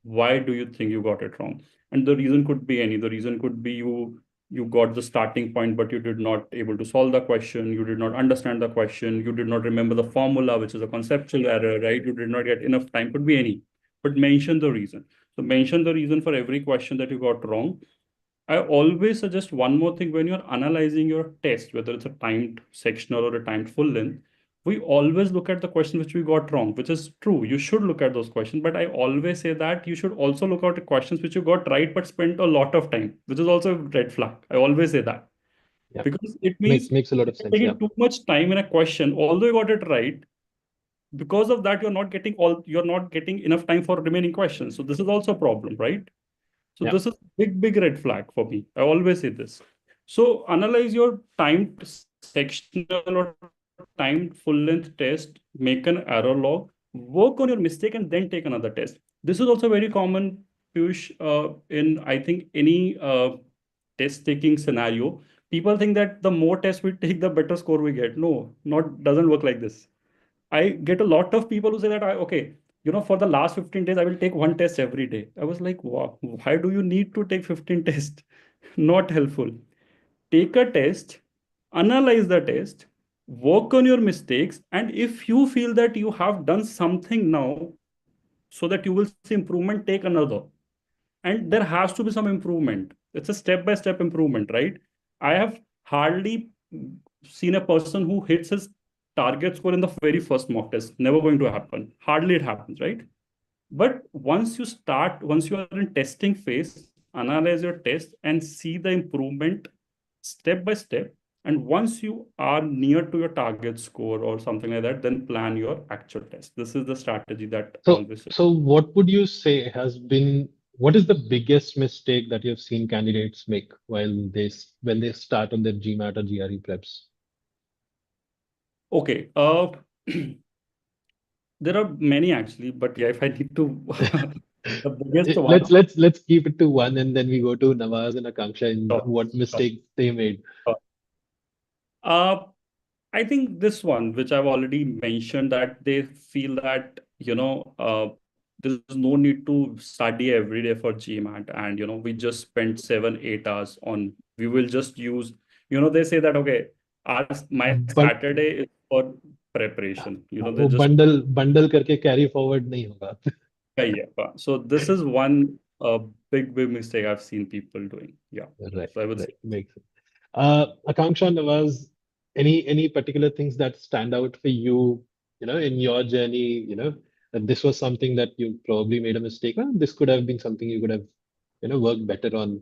Speaker 2: Why do you think you got it wrong? And the reason could be any. The reason could be you got the starting point, but you did not able to solve the question. You did not understand the question. You did not remember the formula, which is a conceptual error, right? You did not get enough time. Could be any, but mention the reason. So mention the reason for every question that you got wrong. I always suggest one more thing when you're analyzing your test, whether it's a timed sectional or a timed full length. We always look at the question which we got wrong, which is true. You should look at those questions, but I always say that you should also look at the questions which you got right but spent a lot of time, which is also a red flag. I always say that
Speaker 1: Yeah,
Speaker 2: because it
Speaker 1: makes
Speaker 2: means
Speaker 1: makes a lot of
Speaker 2: you're
Speaker 1: sense. Yeah,
Speaker 2: taking too much time in a question, although you got it right. Because of that, you're not getting enough time for remaining questions. So this is also a problem, right? So
Speaker 1: yeah.
Speaker 2: this is big, big red flag for me. I always say this. So analyze your timed sectional or timed full length test, make an error log, work on your mistake, and then take another test. This is also very common, Piyush, in I think any test taking scenario, people think that the more tests we take, the better score we get. No, not doesn't work like this. I get a lot of people who say that okay, for the last 15 days, I will take one test every day. I was like, wow, why do you need to take 15 tests? Not helpful. Take a test, analyze the test, work on your mistakes, and if you feel that you have done something now so that you will see improvement, take another. And there has to be some improvement. It's a step by step improvement, right? I have hardly seen a person who hits his target score in the very first mock test. Never going to happen. Hardly it happens, right? But once you are in testing phase, analyze your test and see the improvement step by step. And once you are near to your target score or something like that, then plan your actual test. This is the strategy that I
Speaker 1: So,
Speaker 2: always say.
Speaker 1: so what would you say has been, what is the biggest mistake that you've seen candidates make while when they start on their GMAT or GRE preps?
Speaker 2: Okay. There are many actually, but yeah, if I need to, the biggest one.
Speaker 1: Let's keep it to one, and then we go to Nawaz and Akanksha and
Speaker 2: Sure,
Speaker 1: what
Speaker 2: sure,
Speaker 1: mistakes they made.
Speaker 2: sure. Uh, I think this one, which I've already mentioned, that they feel that, there's no need to study every day for GMAT. And, we just spent 7, 8 hours on, we will just use, they say that, okay, my
Speaker 1: But
Speaker 2: Saturday is for preparation. They
Speaker 1: वो
Speaker 2: just,
Speaker 1: bundle करके carry forward नहीं होगा.
Speaker 2: yeah. So this is one big mistake I've seen people doing. Yeah.
Speaker 1: Right,
Speaker 2: So I would say,
Speaker 1: right, makes sense. Akanksha, Nawaz, any particular things that stand out for you, in your journey, that this was something that you probably made a mistake on. This could have been something you could have, worked better on.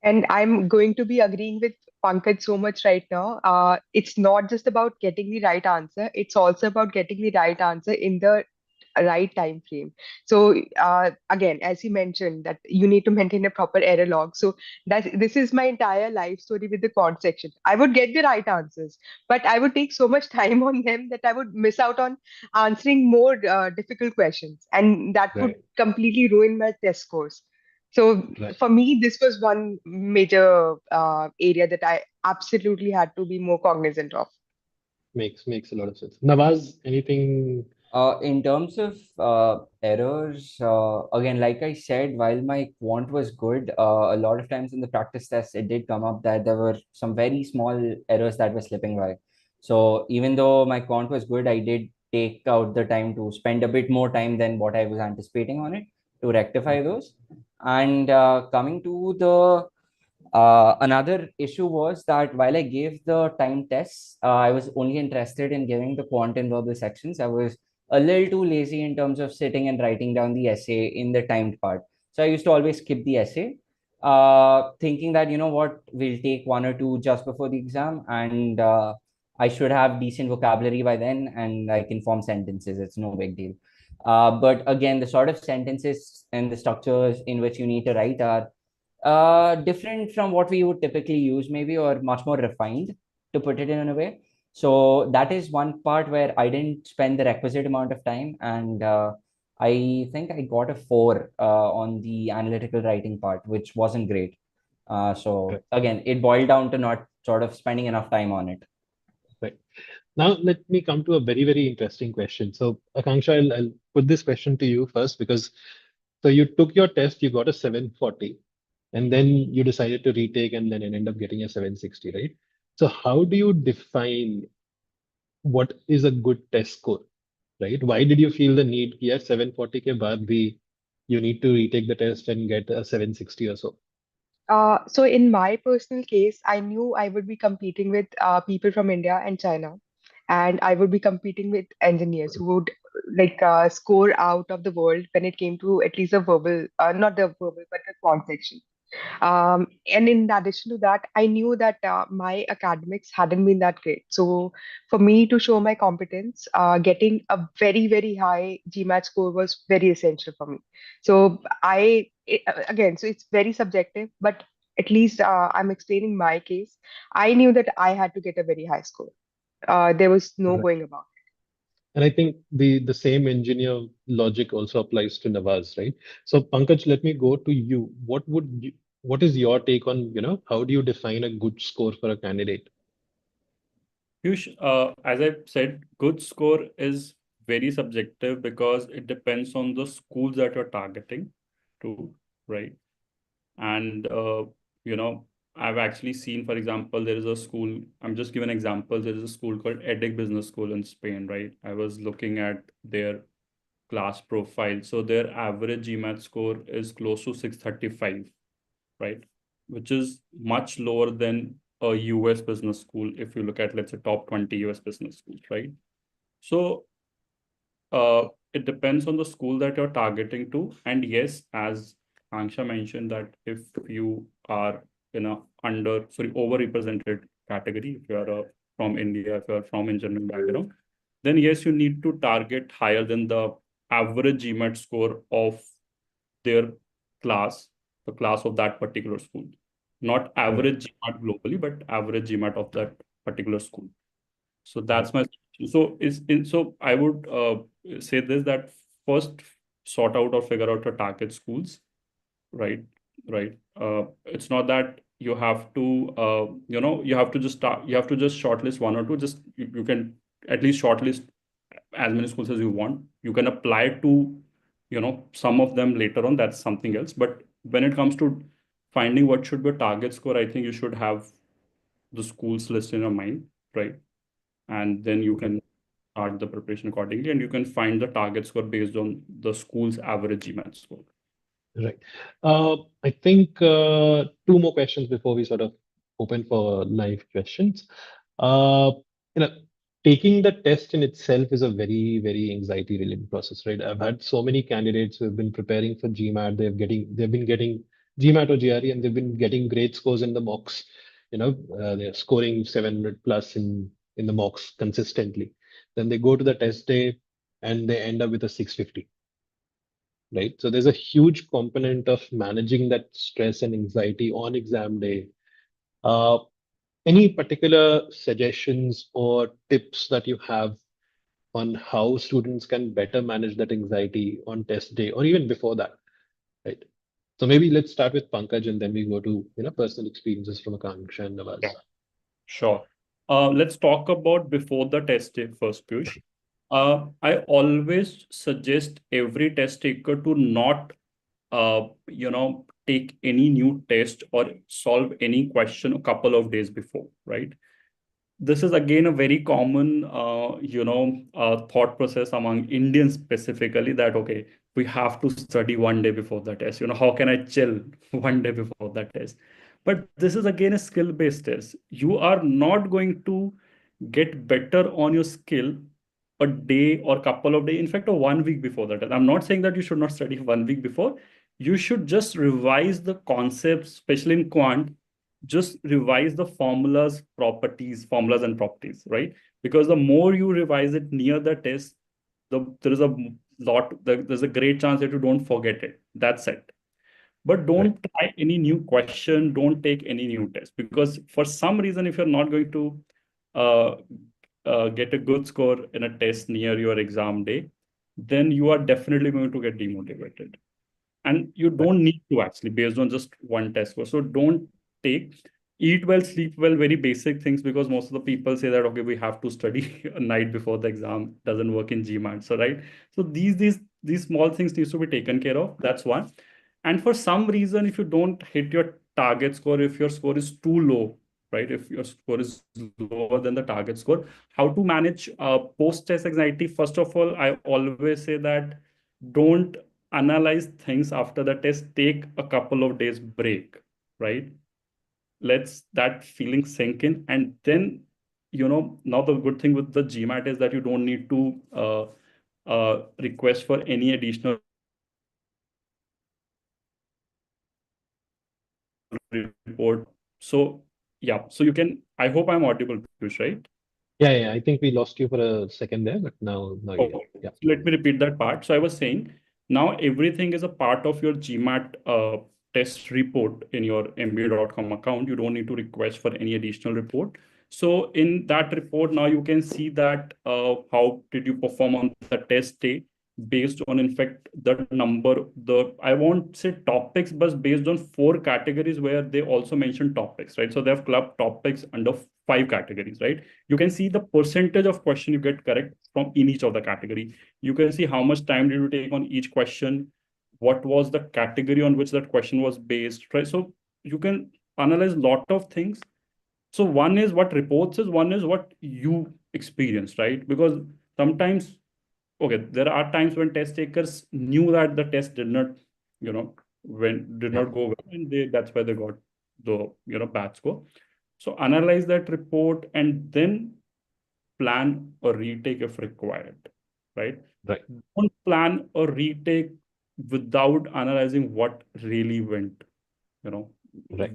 Speaker 3: And I'm going to be agreeing with Pankaj so much right now. It's not just about getting the right answer, it's also about getting the right answer in the right time frame. So again, as you mentioned, that you need to maintain a proper error log. So this is my entire life story with the quant section. I would get the right answers, but I would take so much time on them that I would miss out on answering more difficult questions, and that would
Speaker 1: Right,
Speaker 3: completely ruin my test scores. So
Speaker 1: right.
Speaker 3: for me, this was one major area that I absolutely had to be more cognizant of.
Speaker 1: Makes a lot of sense. Nawaz, anything?
Speaker 4: In terms of errors, again, like I said, while my quant was good, a lot of times in the practice tests, it did come up that there were some very small errors that were slipping by. So even though my quant was good, I did take out the time to spend a bit more time than what I was anticipating on it to rectify those. And coming to the another issue was that while I gave the time tests, I was only interested in giving the quant and verbal sections. I was a little too lazy in terms of sitting and writing down the essay in the timed part. So I used to always skip the essay, thinking that, you know what, we'll take one or two just before the exam, and I should have decent vocabulary by then, and I can form sentences. It's no big deal. But again, the sort of sentences and the structures in which you need to write are different from what we would typically use, maybe, or much more refined, to put it in a way. So that is one part where I didn't spend the requisite amount of time, and I think I got a 4 on the analytical writing part, which wasn't great. So
Speaker 1: Right,
Speaker 4: again, it boiled down to not sort of spending enough time on it.
Speaker 1: right. Now let me come to a very, very interesting question. So Akanksha, I'll put this question to you first because so you took your test, you got a 740, and then you decided to retake and then end up getting a 760, right? So how do you define what is a good test score, right? Why did you feel the need कि 740 के बाद भी you need to retake the test and get a 760 or so?
Speaker 3: So in my personal case, I knew I would be competing with people from India and China, and I would be competing with engineers who would like score out of the world when it came to at least the verbal, not the verbal, but the quant section. And in addition to that, I knew that my academics hadn't been that great. So for me to show my competence, getting a very, very high GMAT score was very essential for me. So again, so it's very subjective, but at least I'm explaining my case. I knew that I had to get a very high score. There was no
Speaker 1: Right.
Speaker 3: going about.
Speaker 1: And I think the same engineer logic also applies to Nawaz, right? So Pankaj, let me go to you. What would you, what is your take on, how do you define a good score for a candidate?
Speaker 2: Piyush, as I said, good score is very subjective because it depends on the schools that you're targeting to, right? And I've actually seen, for example, there is a school. I'm just giving an example. There is a school called EDIC Business School in Spain, right? I was looking at their class profile. So their average GMAT score is close to 635, right? Which is much lower than a US business school if you look at, let's say, top 20 US business schools, right? So it depends on the school that you're targeting to. And yes, as Akanksha mentioned, that if you are in a overrepresented category, if you're from India, if you're from engineering background, then yes, you need to target higher than the average GMAT score of their class, the class of that particular school. Not
Speaker 1: Right.
Speaker 2: average GMAT globally, but average GMAT of that particular school. So
Speaker 1: Right.
Speaker 2: that's my so I would say this, that first sort out or figure out your target schools, right? Right. It's not that you have to you have to just shortlist one or two. Just you can at least shortlist as many schools as you want. You can apply to some of them later on. That's something else. But when it comes to finding what should be a target score, I think you should have the schools list in your mind, right? And then you
Speaker 1: Right.
Speaker 2: can start the preparation accordingly, and you can find the target score based on the school's average GMAT score.
Speaker 1: Right. I think two more questions before we sort of open for live questions. Uh, you know, Taking the test in itself is a very, very anxiety-ridden process, right? I've had so many candidates who have been preparing for GMAT. They've been getting GMAT or GRE, and they've been getting great scores in the mocks. They're scoring 700 plus in the mocks consistently. Then they go to the test day and they end up with a 650, right? So there's a huge component of managing that stress and anxiety on exam day. Uh, any particular suggestions or tips that you have on how students can better manage that anxiety on test day or even before that, right? So maybe let's start with Pankaj and then we go to personal experiences from Akanksha and Nawaz.
Speaker 2: Yeah, sure. Let's talk about before the test day first, Piyush. I always suggest every test taker to not take any new test or solve any question a couple of days before, right? This is again a very common thought process among Indians specifically, that okay, we have to study one day before the test. How can I chill one day before the test? But this is again a skill based test. You are not going to get better on your skill a day or couple of days, in fact, a 1 week before that. I'm not saying that you should not study 1 week before. You should just revise the concepts, especially in quant. Just revise the formulas and properties, right? Because the more you revise it near the test, there is a there's a great chance that you don't forget it. That's it. But
Speaker 1: Right.
Speaker 2: don't try any new question, don't take any new test, because for some reason, if you're not going to uh, get a good score in a test near your exam day, then you are definitely going to get demotivated. And you
Speaker 1: Right.
Speaker 2: don't need to, actually, based on just one test score. So don't take, eat well, sleep well, very basic things, because most of the people say that, okay, we have to study a night before the exam. Doesn't work in GMAT. So, right. So these small things needs to be taken care of. That's one. And for some reason, if you don't hit your target score, if your score is too low, right? If your score is lower than the target score, how to manage post-test anxiety? First of all, I always say that don't analyze things after the test. Take a couple of days break, right? Let's that feeling sink in. And then, now the good thing with the GMAT is that you don't need to request for any additional report. So yeah, so you can, I hope I'm audible, Piyush, right?
Speaker 1: Yeah, I think we lost you for a second there, but now you're here.
Speaker 2: Okay,
Speaker 1: Yeah.
Speaker 2: let me repeat that part. So I was saying, now everything is a part of your GMAT test report in your MBA.com account. You don't need to request for any additional report. So in that report, now you can see that how did you perform on the test day. based on, in fact, the number, I won't say topics, but based on 4 categories where they also mention topics, right? So they have clubbed topics under 5 categories, right? You can see the percentage of question you get correct from in each of the category. You can see how much time did you take on each question, what was the category on which that question was based, right? So you can analyze a lot of things. So one is what reports is, one is what you experience, right? Because sometimes, okay, there are times when test takers knew that the test did not, did not go well, and that's why they got the, bad score. So analyze that report and then plan a retake if required, right?
Speaker 1: Right.
Speaker 2: Don't plan a retake without analyzing what really went,
Speaker 1: Right.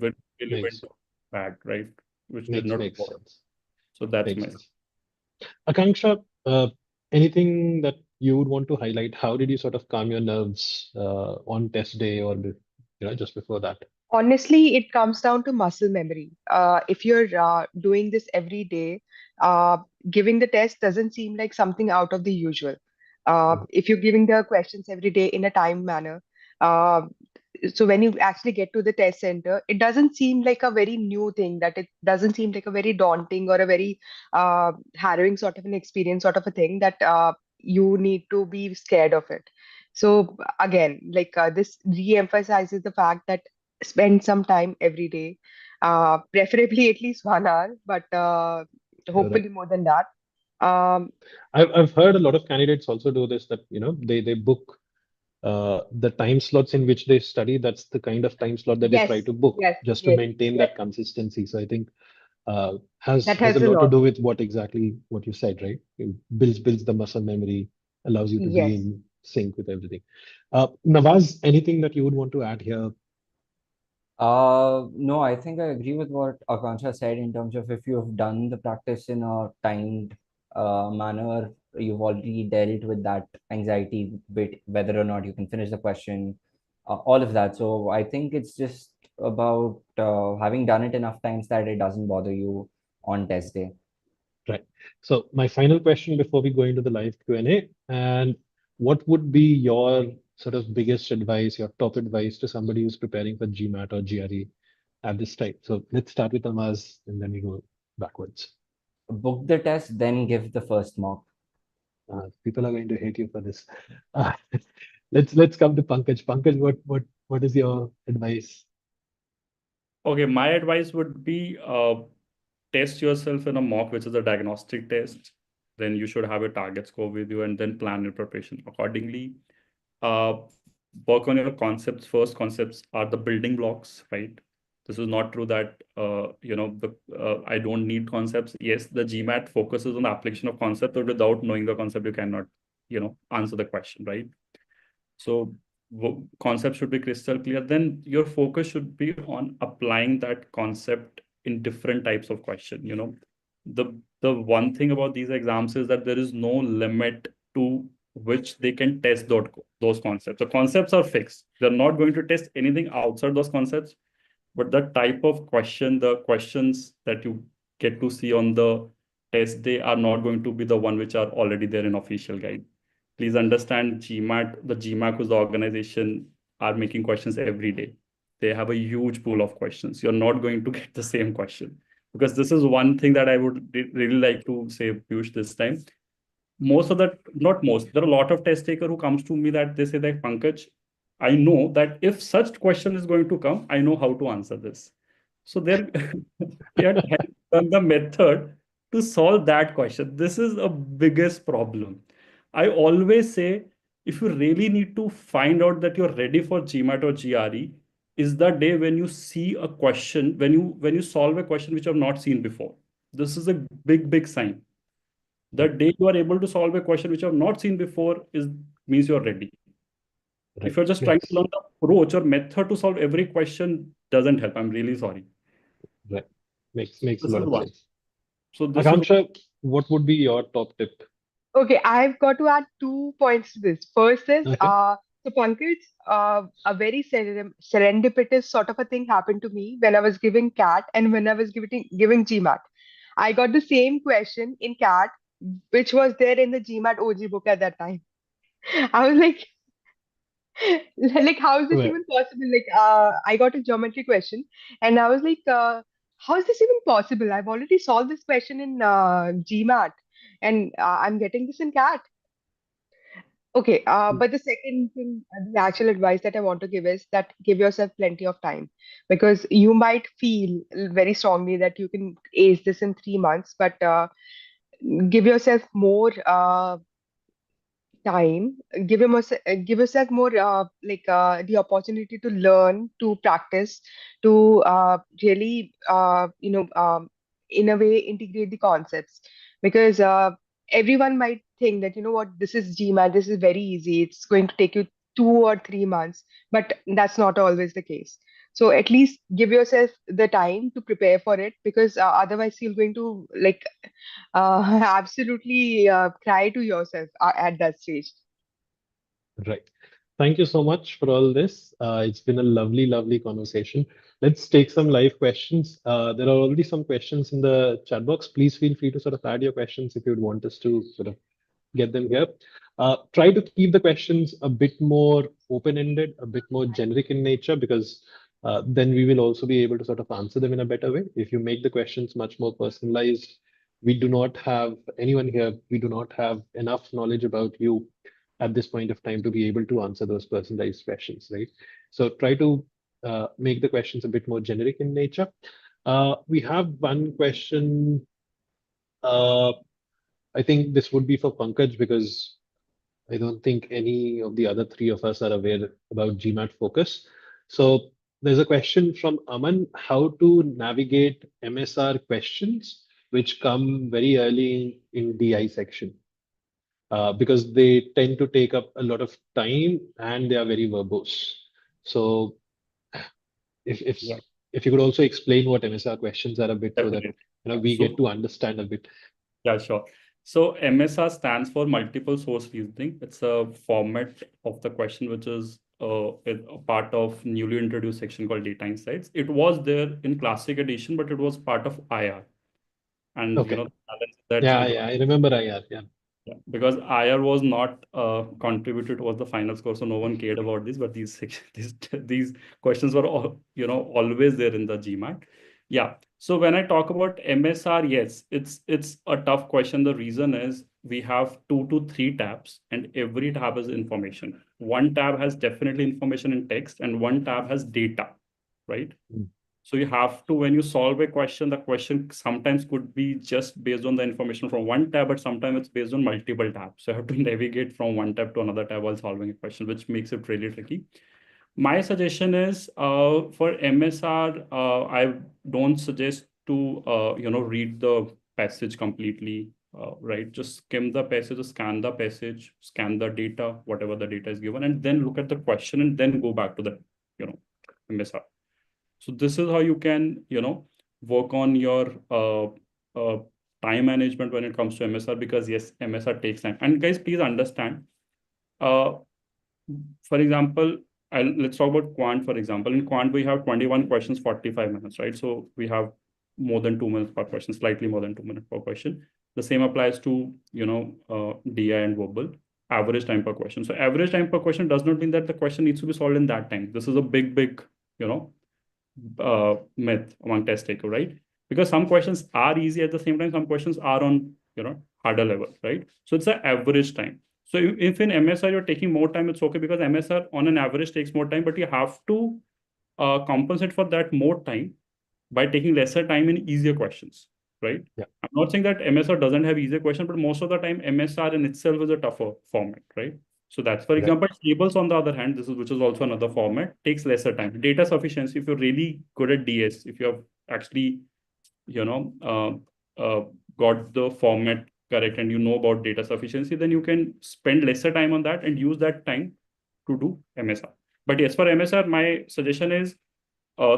Speaker 2: what really
Speaker 1: Makes
Speaker 2: went bad, right? Which did
Speaker 1: makes
Speaker 2: not
Speaker 1: makes
Speaker 2: work.
Speaker 1: sense.
Speaker 2: So that's
Speaker 1: Makes
Speaker 2: my.
Speaker 1: sense. Akanksha, anything that you would want to highlight? How did you sort of calm your nerves on test day or just before that?
Speaker 3: Honestly, it comes down to muscle memory. If you're doing this every day, giving the test doesn't seem like something out of the usual. If you're giving the questions every day in a time manner, uh, so when you actually get to the test center, it doesn't seem like a very new thing, that it doesn't seem like a very daunting or a very harrowing sort of an experience, sort of a thing that you need to be scared of it. So again, like this re-emphasizes the fact that spend some time every day, preferably at least 1 hour, but
Speaker 1: Right.
Speaker 3: hopefully more than that. Um,
Speaker 1: I've heard a lot of candidates also do this, that they book the time slots in which they study. That's the kind of time slot that they try
Speaker 3: yes,
Speaker 1: to book
Speaker 3: yes,
Speaker 1: just to
Speaker 3: yes,
Speaker 1: maintain
Speaker 3: yes.
Speaker 1: that consistency. So I think has
Speaker 3: That
Speaker 1: has a
Speaker 3: helps a
Speaker 1: lot to
Speaker 3: lot.
Speaker 1: do with what you said, right? It builds the muscle memory, allows you to be
Speaker 3: Yes.
Speaker 1: in sync with everything. Nawaz, anything that you would want to add here?
Speaker 4: No, I think I agree with what Akanksha said in terms of if you've done the practice in a timed manner, you've already dealt with that anxiety bit, whether or not you can finish the question, all of that. So I think it's just about having done it enough times that it doesn't bother you on test day.
Speaker 1: Right. So my final question before we go into the live Q&A, and what would be your sort of biggest advice, your top advice to somebody who's preparing for GMAT or GRE at this time? So let's start with Nawaz and then we go backwards.
Speaker 4: Book the test, then give the first mock.
Speaker 1: People are going to hate you for this. Uh, let's come to Pankaj. Pankaj, what is your advice?
Speaker 2: Okay, my advice would be test yourself in a mock, which is a diagnostic test. Then you should have a target score with you and then plan your preparation accordingly. Uh, Work on your concepts first. Concepts are the building blocks, right? This is not true that I don't need concepts. Yes, the GMAT focuses on the application of concept, but without knowing the concept, you cannot, answer the question, right? So concept should be crystal clear. Then your focus should be on applying that concept in different types of question. The one thing about these exams is that there is no limit to which they can test those concepts. The concepts are fixed. They're not going to test anything outside those concepts, but the type of question, the questions that you get to see on the test, they are not going to be the one which are already there in official guide. Please understand GMAT, the GMAT is the organization are making questions every day. They have a huge pool of questions. You're not going to get the same question, because this is one thing that I would really like to say, Piyush, this time. Most of that, not most, there are a lot of test taker who comes to me that they say that, Pankaj, I know that if such question is going to come, I know how to answer this. So there, we are trying to learn the method to solve that question. This is a biggest problem. I always say, if you really need to find out that you're ready for GMAT or GRE, is the day when you see a question, when you solve a question which you have not seen before. This is a big sign. The
Speaker 1: Right,
Speaker 2: day you are able to solve a question which you have not seen before is means you're ready. If
Speaker 1: right.
Speaker 2: you're just trying to learn the approach or method to solve every question, doesn't help. I'm really sorry.
Speaker 1: Right. Makes a
Speaker 2: This
Speaker 1: lot
Speaker 2: is
Speaker 1: of
Speaker 2: one.
Speaker 1: sense.
Speaker 2: So this is
Speaker 1: Akanksha, what would be your top tip?
Speaker 3: Okay, I've got to add 2 points to this. First is,
Speaker 1: Okay.
Speaker 3: so Pankaj, a very serendipitous sort of a thing happened to me when I was giving CAT and when I was giving GMAT. I got the same question in CAT, which was there in the GMAT OG book at that time. I was like, how is this
Speaker 1: Well,
Speaker 3: even possible? Like, I got a geometry question, and I was like, how is this even possible? I've already solved this question in GMAT, and I'm getting this in CAT. Okay, but the second thing, the actual advice that I want to give is that give yourself plenty of time, because you might feel very strongly that you can ace this in 3 months, but give yourself more time, give yourself more the opportunity to learn, to practice, to really in a way integrate the concepts, because everyone might think that, you know what, this is GMAT, this is very easy, it's going to take you 2 or 3 months, but that's not always the case. So at least give yourself the time to prepare for it, because otherwise you're going to absolutely cry to yourself at that stage.
Speaker 1: right. Thank you so much for all this. It's been a lovely, lovely conversation. Let's take some live questions. There are already some questions in the chat box. Please feel free to sort of add your questions if you'd want us to sort of get them here. Try to keep the questions a bit more open-ended, a bit more generic in nature, because then we will also be able to sort of answer them in a better way. If you make the questions much more personalized, we do not have anyone here, we do not have enough knowledge about you at this point of time to be able to answer those personalized questions, right? So try to make the questions a bit more generic in nature. We have one question. Uh, I think this would be for Pankaj because I don't think any of the other three of us are aware about GMAT Focus. So there's a question from Aman, how to navigate MSR questions which come very early in DI section, because they tend to take up a lot of time and they are very verbose. So if if
Speaker 2: Yeah,
Speaker 1: if you could also explain what MSR questions are a bit so that
Speaker 2: definitely.
Speaker 1: we
Speaker 2: So
Speaker 1: get to understand a bit.
Speaker 2: yeah, sure. So MSR stands for multiple source reasoning. It's a format of the question which is a part of newly introduced section called data insights. It was there in classic edition, but it was part of IR. And
Speaker 1: Okay.
Speaker 2: the challenge is that
Speaker 1: Yeah, yeah, I remember IR. Yeah.
Speaker 2: yeah, because IR was not contributed towards the final score, so no one cared about this. But these questions were all always there in the GMAT. Yeah. So when I talk about MSR, yes, it's a tough question. The reason is we have 2 to 3 tabs, and every tab is information. One tab has definitely information in text, and one tab has data, right?
Speaker 1: Mm.
Speaker 2: So you have to, when you solve a question, the question sometimes could be just based on the information from one tab, but sometimes it's based on multiple tabs. So you have to navigate from one tab to another tab while solving a question, which makes it really tricky. My suggestion is for MSR, I don't suggest to read the passage completely, right? Just skim the passage, scan the passage, scan the data, whatever the data is given, and then look at the question and then go back to the MSR. So this is how you can, work on your time management when it comes to MSR, because yes, MSR takes time. And guys, please understand, uh, for example, let's talk about Quant, for example. In Quant, we have 21 questions, 45 minutes, right? So we have more than 2 minutes per question, slightly more than 2 minutes per question. The same applies to, DI and verbal. Average time per question. So average time per question does not mean that the question needs to be solved in that time. This is a big, myth among test taker, right? Because some questions are easy at the same time, some questions are on harder level, right? So it's an average time. So if in MSR you're taking more time, it's okay, because MSR on an average takes more time, but you have to compensate for that more time by taking lesser time in easier questions, right?
Speaker 1: Yeah.
Speaker 2: I'm not saying that MSR doesn't have easier questions, but most of the time MSR in itself is a tougher format, right? So that's, for
Speaker 1: Right.
Speaker 2: example, tables on the other hand, which is also another format, takes lesser time. Data sufficiency, if you're really good at DS, if you have actually, you know, got the format correct and you know about data sufficiency, then you can spend lesser time on that and use that time to do MSR. But yes, for MSR, my suggestion is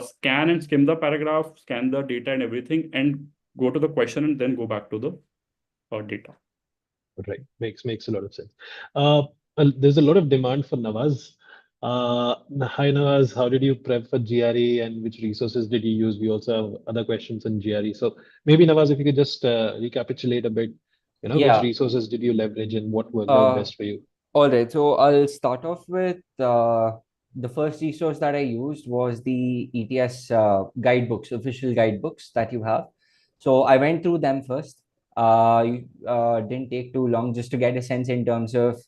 Speaker 2: scan and skim the paragraph, scan the data and everything, and go to the question and then go back to the data.
Speaker 1: Right. Makes a lot of sense. There's a lot of demand for Nawaz. Hi Nawaz, how did you prep for GRE and which resources did you use? We also have other questions on GRE. So maybe Nawaz, if you could just recapitulate a bit, which
Speaker 4: Yeah.
Speaker 1: resources did you leverage and what worked out best for you?
Speaker 4: All right, so I'll start off with the first resource that I used was the ETS guidebooks, official guidebooks that you have. So I went through them first. Didn't take too long just to get a sense in terms of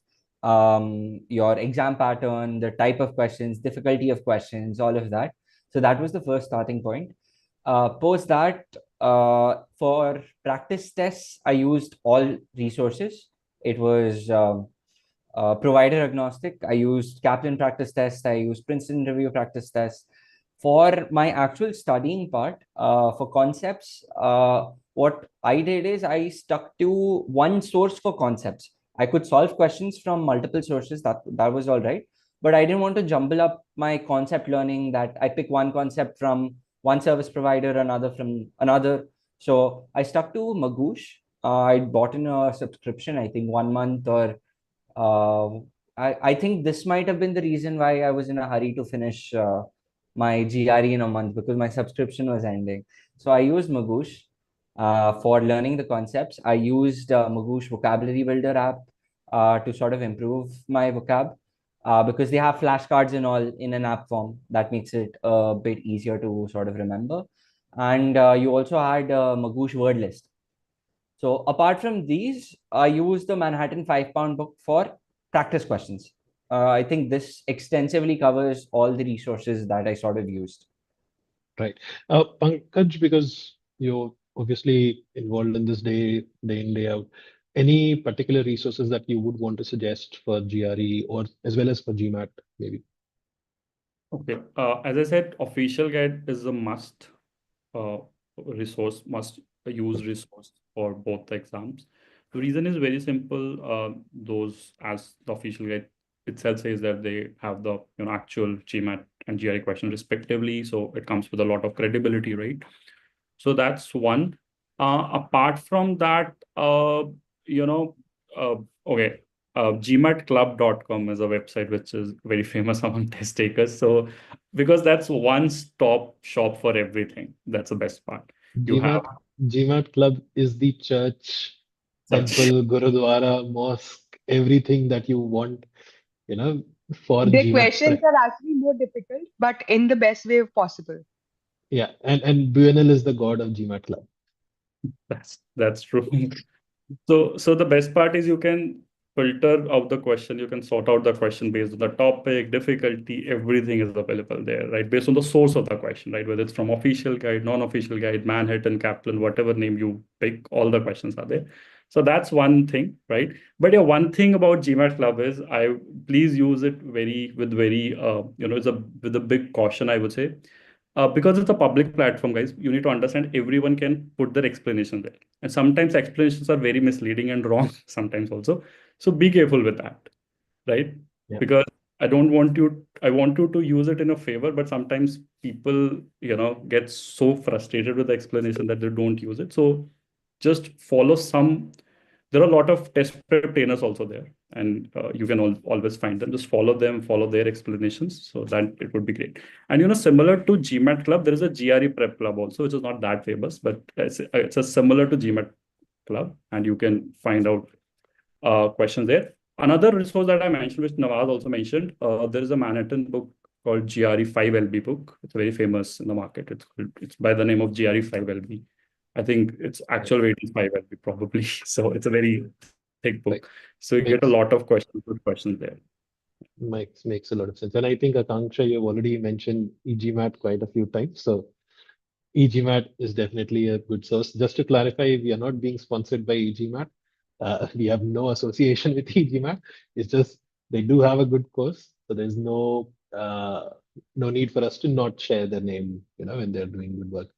Speaker 4: your exam pattern, the type of questions, difficulty of questions, all of that. So that was the first starting point. Post that, for practice tests, I used all resources. It was provider agnostic. I used Kaplan practice test. I used Princeton review practice test. For my actual studying part, for concepts, what I did is I stuck to one source for concepts. I could solve questions from multiple sources. That was all right, but I didn't want to jumble up my concept learning. That I pick one concept from one service provider, another from another. So I stuck to Magoosh. I bought in a subscription. I think 1 month or uh, I think this might have been the reason why I was in a hurry to finish my GRE in a month because my subscription was ending. So I used Magoosh for learning the concepts. I used Magoosh Vocabulary Builder app to sort of improve my vocab because they have flashcards and all in an app form. That makes it a bit easier to sort of remember. And you also had Magoosh word list. So apart from these, I use the Manhattan 5 pound book for practice questions. I think this extensively covers all the resources that I sort of used.
Speaker 1: Right. Pankaj, because you're obviously involved in this day in, day out, any particular resources that you would want to suggest for GRE or as well as for GMAT, maybe?
Speaker 2: Okay. As I said, official guide is a must uh, resource, must use resource for both the exams. The reason is very simple. Those, as the official guide itself says, that they have the actual GMAT and GRE question respectively, so it comes with a lot of credibility, right? So that's one. Apart from that, you know, uh, okay, gmatclub.com is a website which is very famous among test takers. So, because that's one stop shop for everything. That's the best part. You have
Speaker 1: GMAT GMAT Club is the church,
Speaker 2: such.
Speaker 1: temple, gurudwara, mosque, everything that you want, you know, for
Speaker 3: The
Speaker 1: GMAT
Speaker 3: questions
Speaker 1: prep.
Speaker 3: are actually more difficult, but in the best way possible.
Speaker 1: Yeah, and Buenel is the god of GMAT Club.
Speaker 2: That's true. So the best part is you can filter out the question, you can sort out the question based on the topic, difficulty, everything is available there, right? Based on the source of the question, right? Whether it's from official guide, non-official guide, Manhattan, Kaplan, whatever name you pick, all the questions are there. So that's one thing, right? But yeah, one thing about GMAT Club is I please use it very it's a with a big caution, I would say. Because it's a public platform, guys, you need to understand everyone can put their explanation there. And sometimes explanations are very misleading and wrong sometimes also. So be careful with that, right?
Speaker 1: Yeah.
Speaker 2: Because I want you to use it in a favor, but sometimes people, get so frustrated with the explanation that they don't use it. So just follow some, there are a lot of test prep trainers also there, and you can always find them. Just follow them, follow their explanations, so that it would be great. And similar to GMAT Club, there is a GRE Prep Club also, which is not that famous, but it's a similar to GMAT Club, and you can find out questions there. Another resource that I mentioned, which Nawaz also mentioned, there is a Manhattan book called GRE 5LB book. It's very famous in the market. It's by the name of GRE 5LB. I think its actual weight is 5LB probably. So it's a very thick book.
Speaker 1: Like
Speaker 2: So you get a
Speaker 1: makes
Speaker 2: lot of questions, good questions there.
Speaker 1: makes a lot of sense. And I think Akanksha, you've already mentioned EGMAT quite a few times. So EGMAT is definitely a good source. Just to clarify, we are not being sponsored by EGMAT. We have no association with EGMAT. It's just they do have a good course, so there's no need for us to not share their name, when they're doing good work.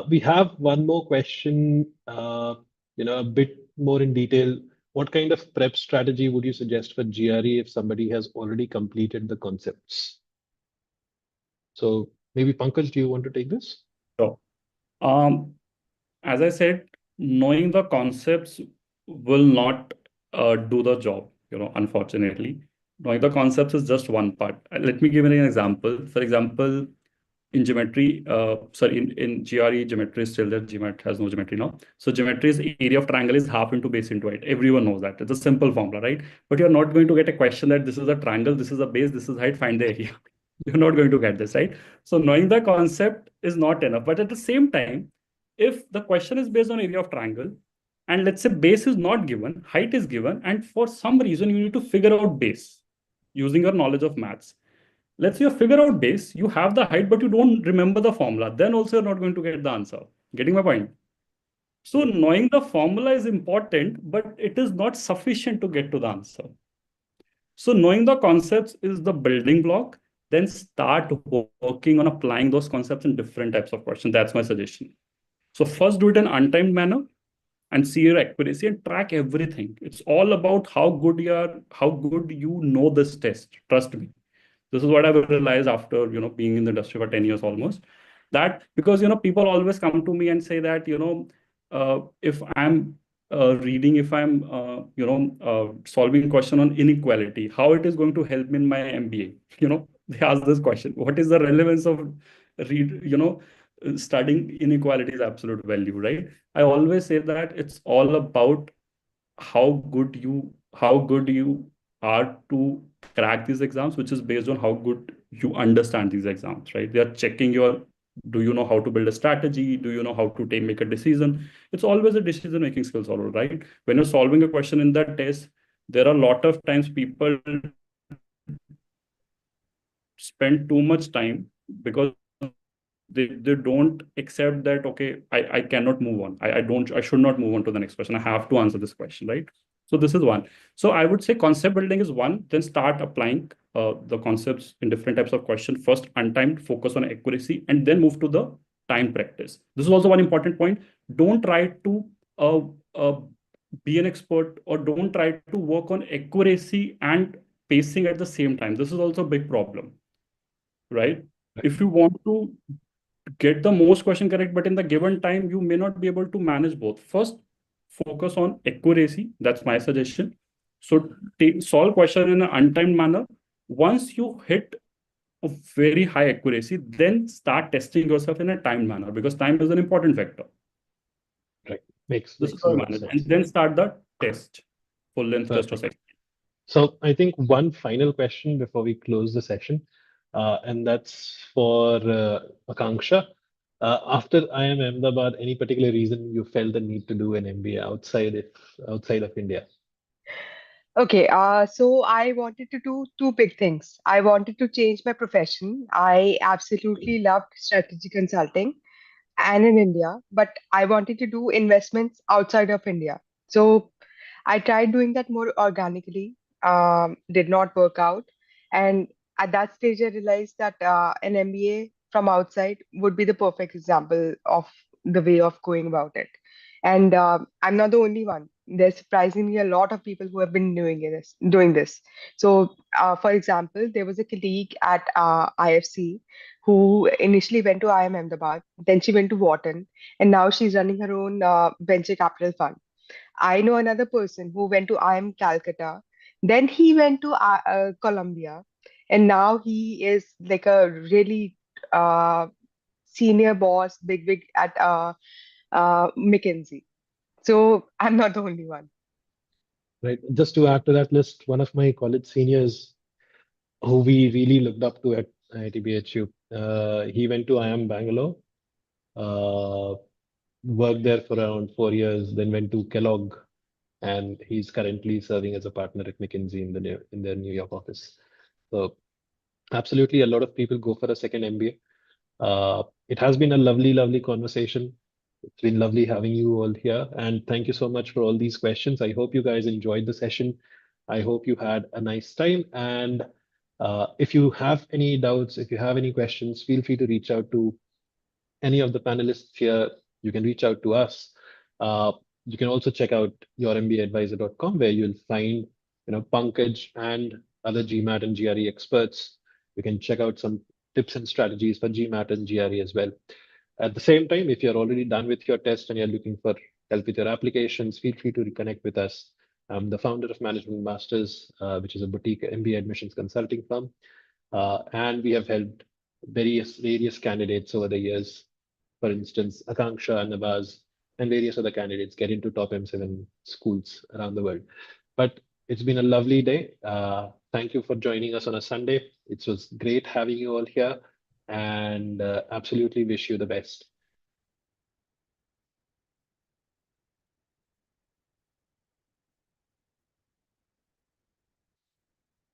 Speaker 1: We have one more question, a bit more in detail. What kind of prep strategy would you suggest for GRE if somebody has already completed the concepts? So maybe Pankaj, do you want to take this?
Speaker 2: So, um, as I said, knowing the concepts will not do the job, unfortunately. Knowing the concepts is just one part. Let me give you an example. For example, in geometry, in GRE, geometry is still there. GMAT has no geometry now. So geometry's area of triangle is half into base into height. Everyone knows that. It's a simple formula, right? But you're not going to get a question that this is a triangle, this is a base, this is height, find the area. You're not going to get this, right? So knowing the concept is not enough. But at the same time, if the question is based on area of triangle, and let's say base is not given, height is given, and for some reason you need to figure out base using your knowledge of maths. Let's say you figure out base, you have the height, but you don't remember the formula. Then also you're not going to get the answer. Getting my point? So knowing the formula is important, but it is not sufficient to get to the answer. So knowing the concepts is the building block. Then start working on applying those concepts in different types of questions. That's my suggestion. So first do it in untimed manner and see your accuracy and track everything. It's all about how good you know this test. Trust me. This is what I've realized after, being in the industry for 10 years almost. That because, people always come to me and say that, if I'm reading, if I'm, solving question on inequality, how it is going to help me in my MBA? They ask this question. What is the relevance of studying inequality's absolute value, right? I always say that it's all about how good you are to crack these exams, which is based on how good you understand these exams, right? They are checking do you know how to build a strategy? Do you know how to make a decision? It's always a decision making skills, all right? When you're solving a question in that test, there are a lot of times people spend too much time because they don't accept that, okay, I cannot move on. I should not move on to the next question. I have to answer this question, right? So this is one. So I would say concept building is one, then start applying the concepts in different types of questions. First, untimed, focus on accuracy, and then move to the time practice. This is also one important point. Don't try to uh, uh, be an expert, or don't try to work on accuracy and pacing at the same time. This is also a big problem, right? If you want to get the most question correct, but in the given time, you may not be able to manage both. First, focus on accuracy. That's my suggestion. So solve question in an untimed manner. Once you hit a very high accuracy, then start testing yourself in a timed manner, because time is an important factor.
Speaker 1: Right. Makes
Speaker 2: This is
Speaker 1: so
Speaker 2: how you
Speaker 1: much
Speaker 2: manage it.
Speaker 1: sense.
Speaker 2: And then start the test, full length test or
Speaker 1: Perfect.
Speaker 2: section.
Speaker 1: So I think one final question before we close the session, and that's for Akanksha. After IIM Ahmedabad, any particular reason you felt the need to do an MBA outside of India?
Speaker 3: Okay, so I wanted to do two big things. I wanted to change my profession. I absolutely loved strategy consulting and in India, but I wanted to do investments outside of India. So I tried doing that more organically, did not work out. And at that stage, I realized that an MBA from outside would be the perfect example of the way of going about it. And I'm not the only one. There's surprisingly a lot of people who have been doing this. So, for example, there was a colleague at IFC who initially went to IIM Ahmedabad, then she went to Wharton, and now she's running her own venture capital fund. I know another person who went to IIM Calcutta, then he went to Columbia, and now he is like a really uh, senior boss, big at McKinsey. So I'm not the only one.
Speaker 1: Right. Just to add to that list, one of my college seniors who we really looked up to at IIT he went to IIM Bangalore, uh, worked there for around 4 years, then went to Kellogg, and he's currently serving as a partner at McKinsey in their New York office. So absolutely, a lot of people go for a second MBA. It has been a lovely, lovely conversation. It's been lovely having you all here. And thank you so much for all these questions. I hope you guys enjoyed the session. I hope you had a nice time. And if you have any doubts, if you have any questions, feel free to reach out to any of the panelists here. You can reach out to us. You can also check out yourmbaadvisor.com, where you'll find Pankaj and other GMAT and GRE experts. You can check out some tips and strategies for GMAT and GRE as well. At the same time, if you're already done with your test and you're looking for help with your applications, feel free to reconnect with us. I'm the founder of Management Masters, which is a boutique MBA admissions consulting firm. And we have helped various candidates over the years. For instance, Akanksha, Nawaz, and various other candidates get into top M7 schools around the world. But it's been a lovely day. Thank you for joining us on a Sunday. It was great having you all here, and absolutely wish you the best.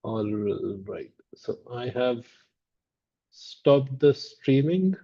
Speaker 1: All right. So I have stopped the streaming.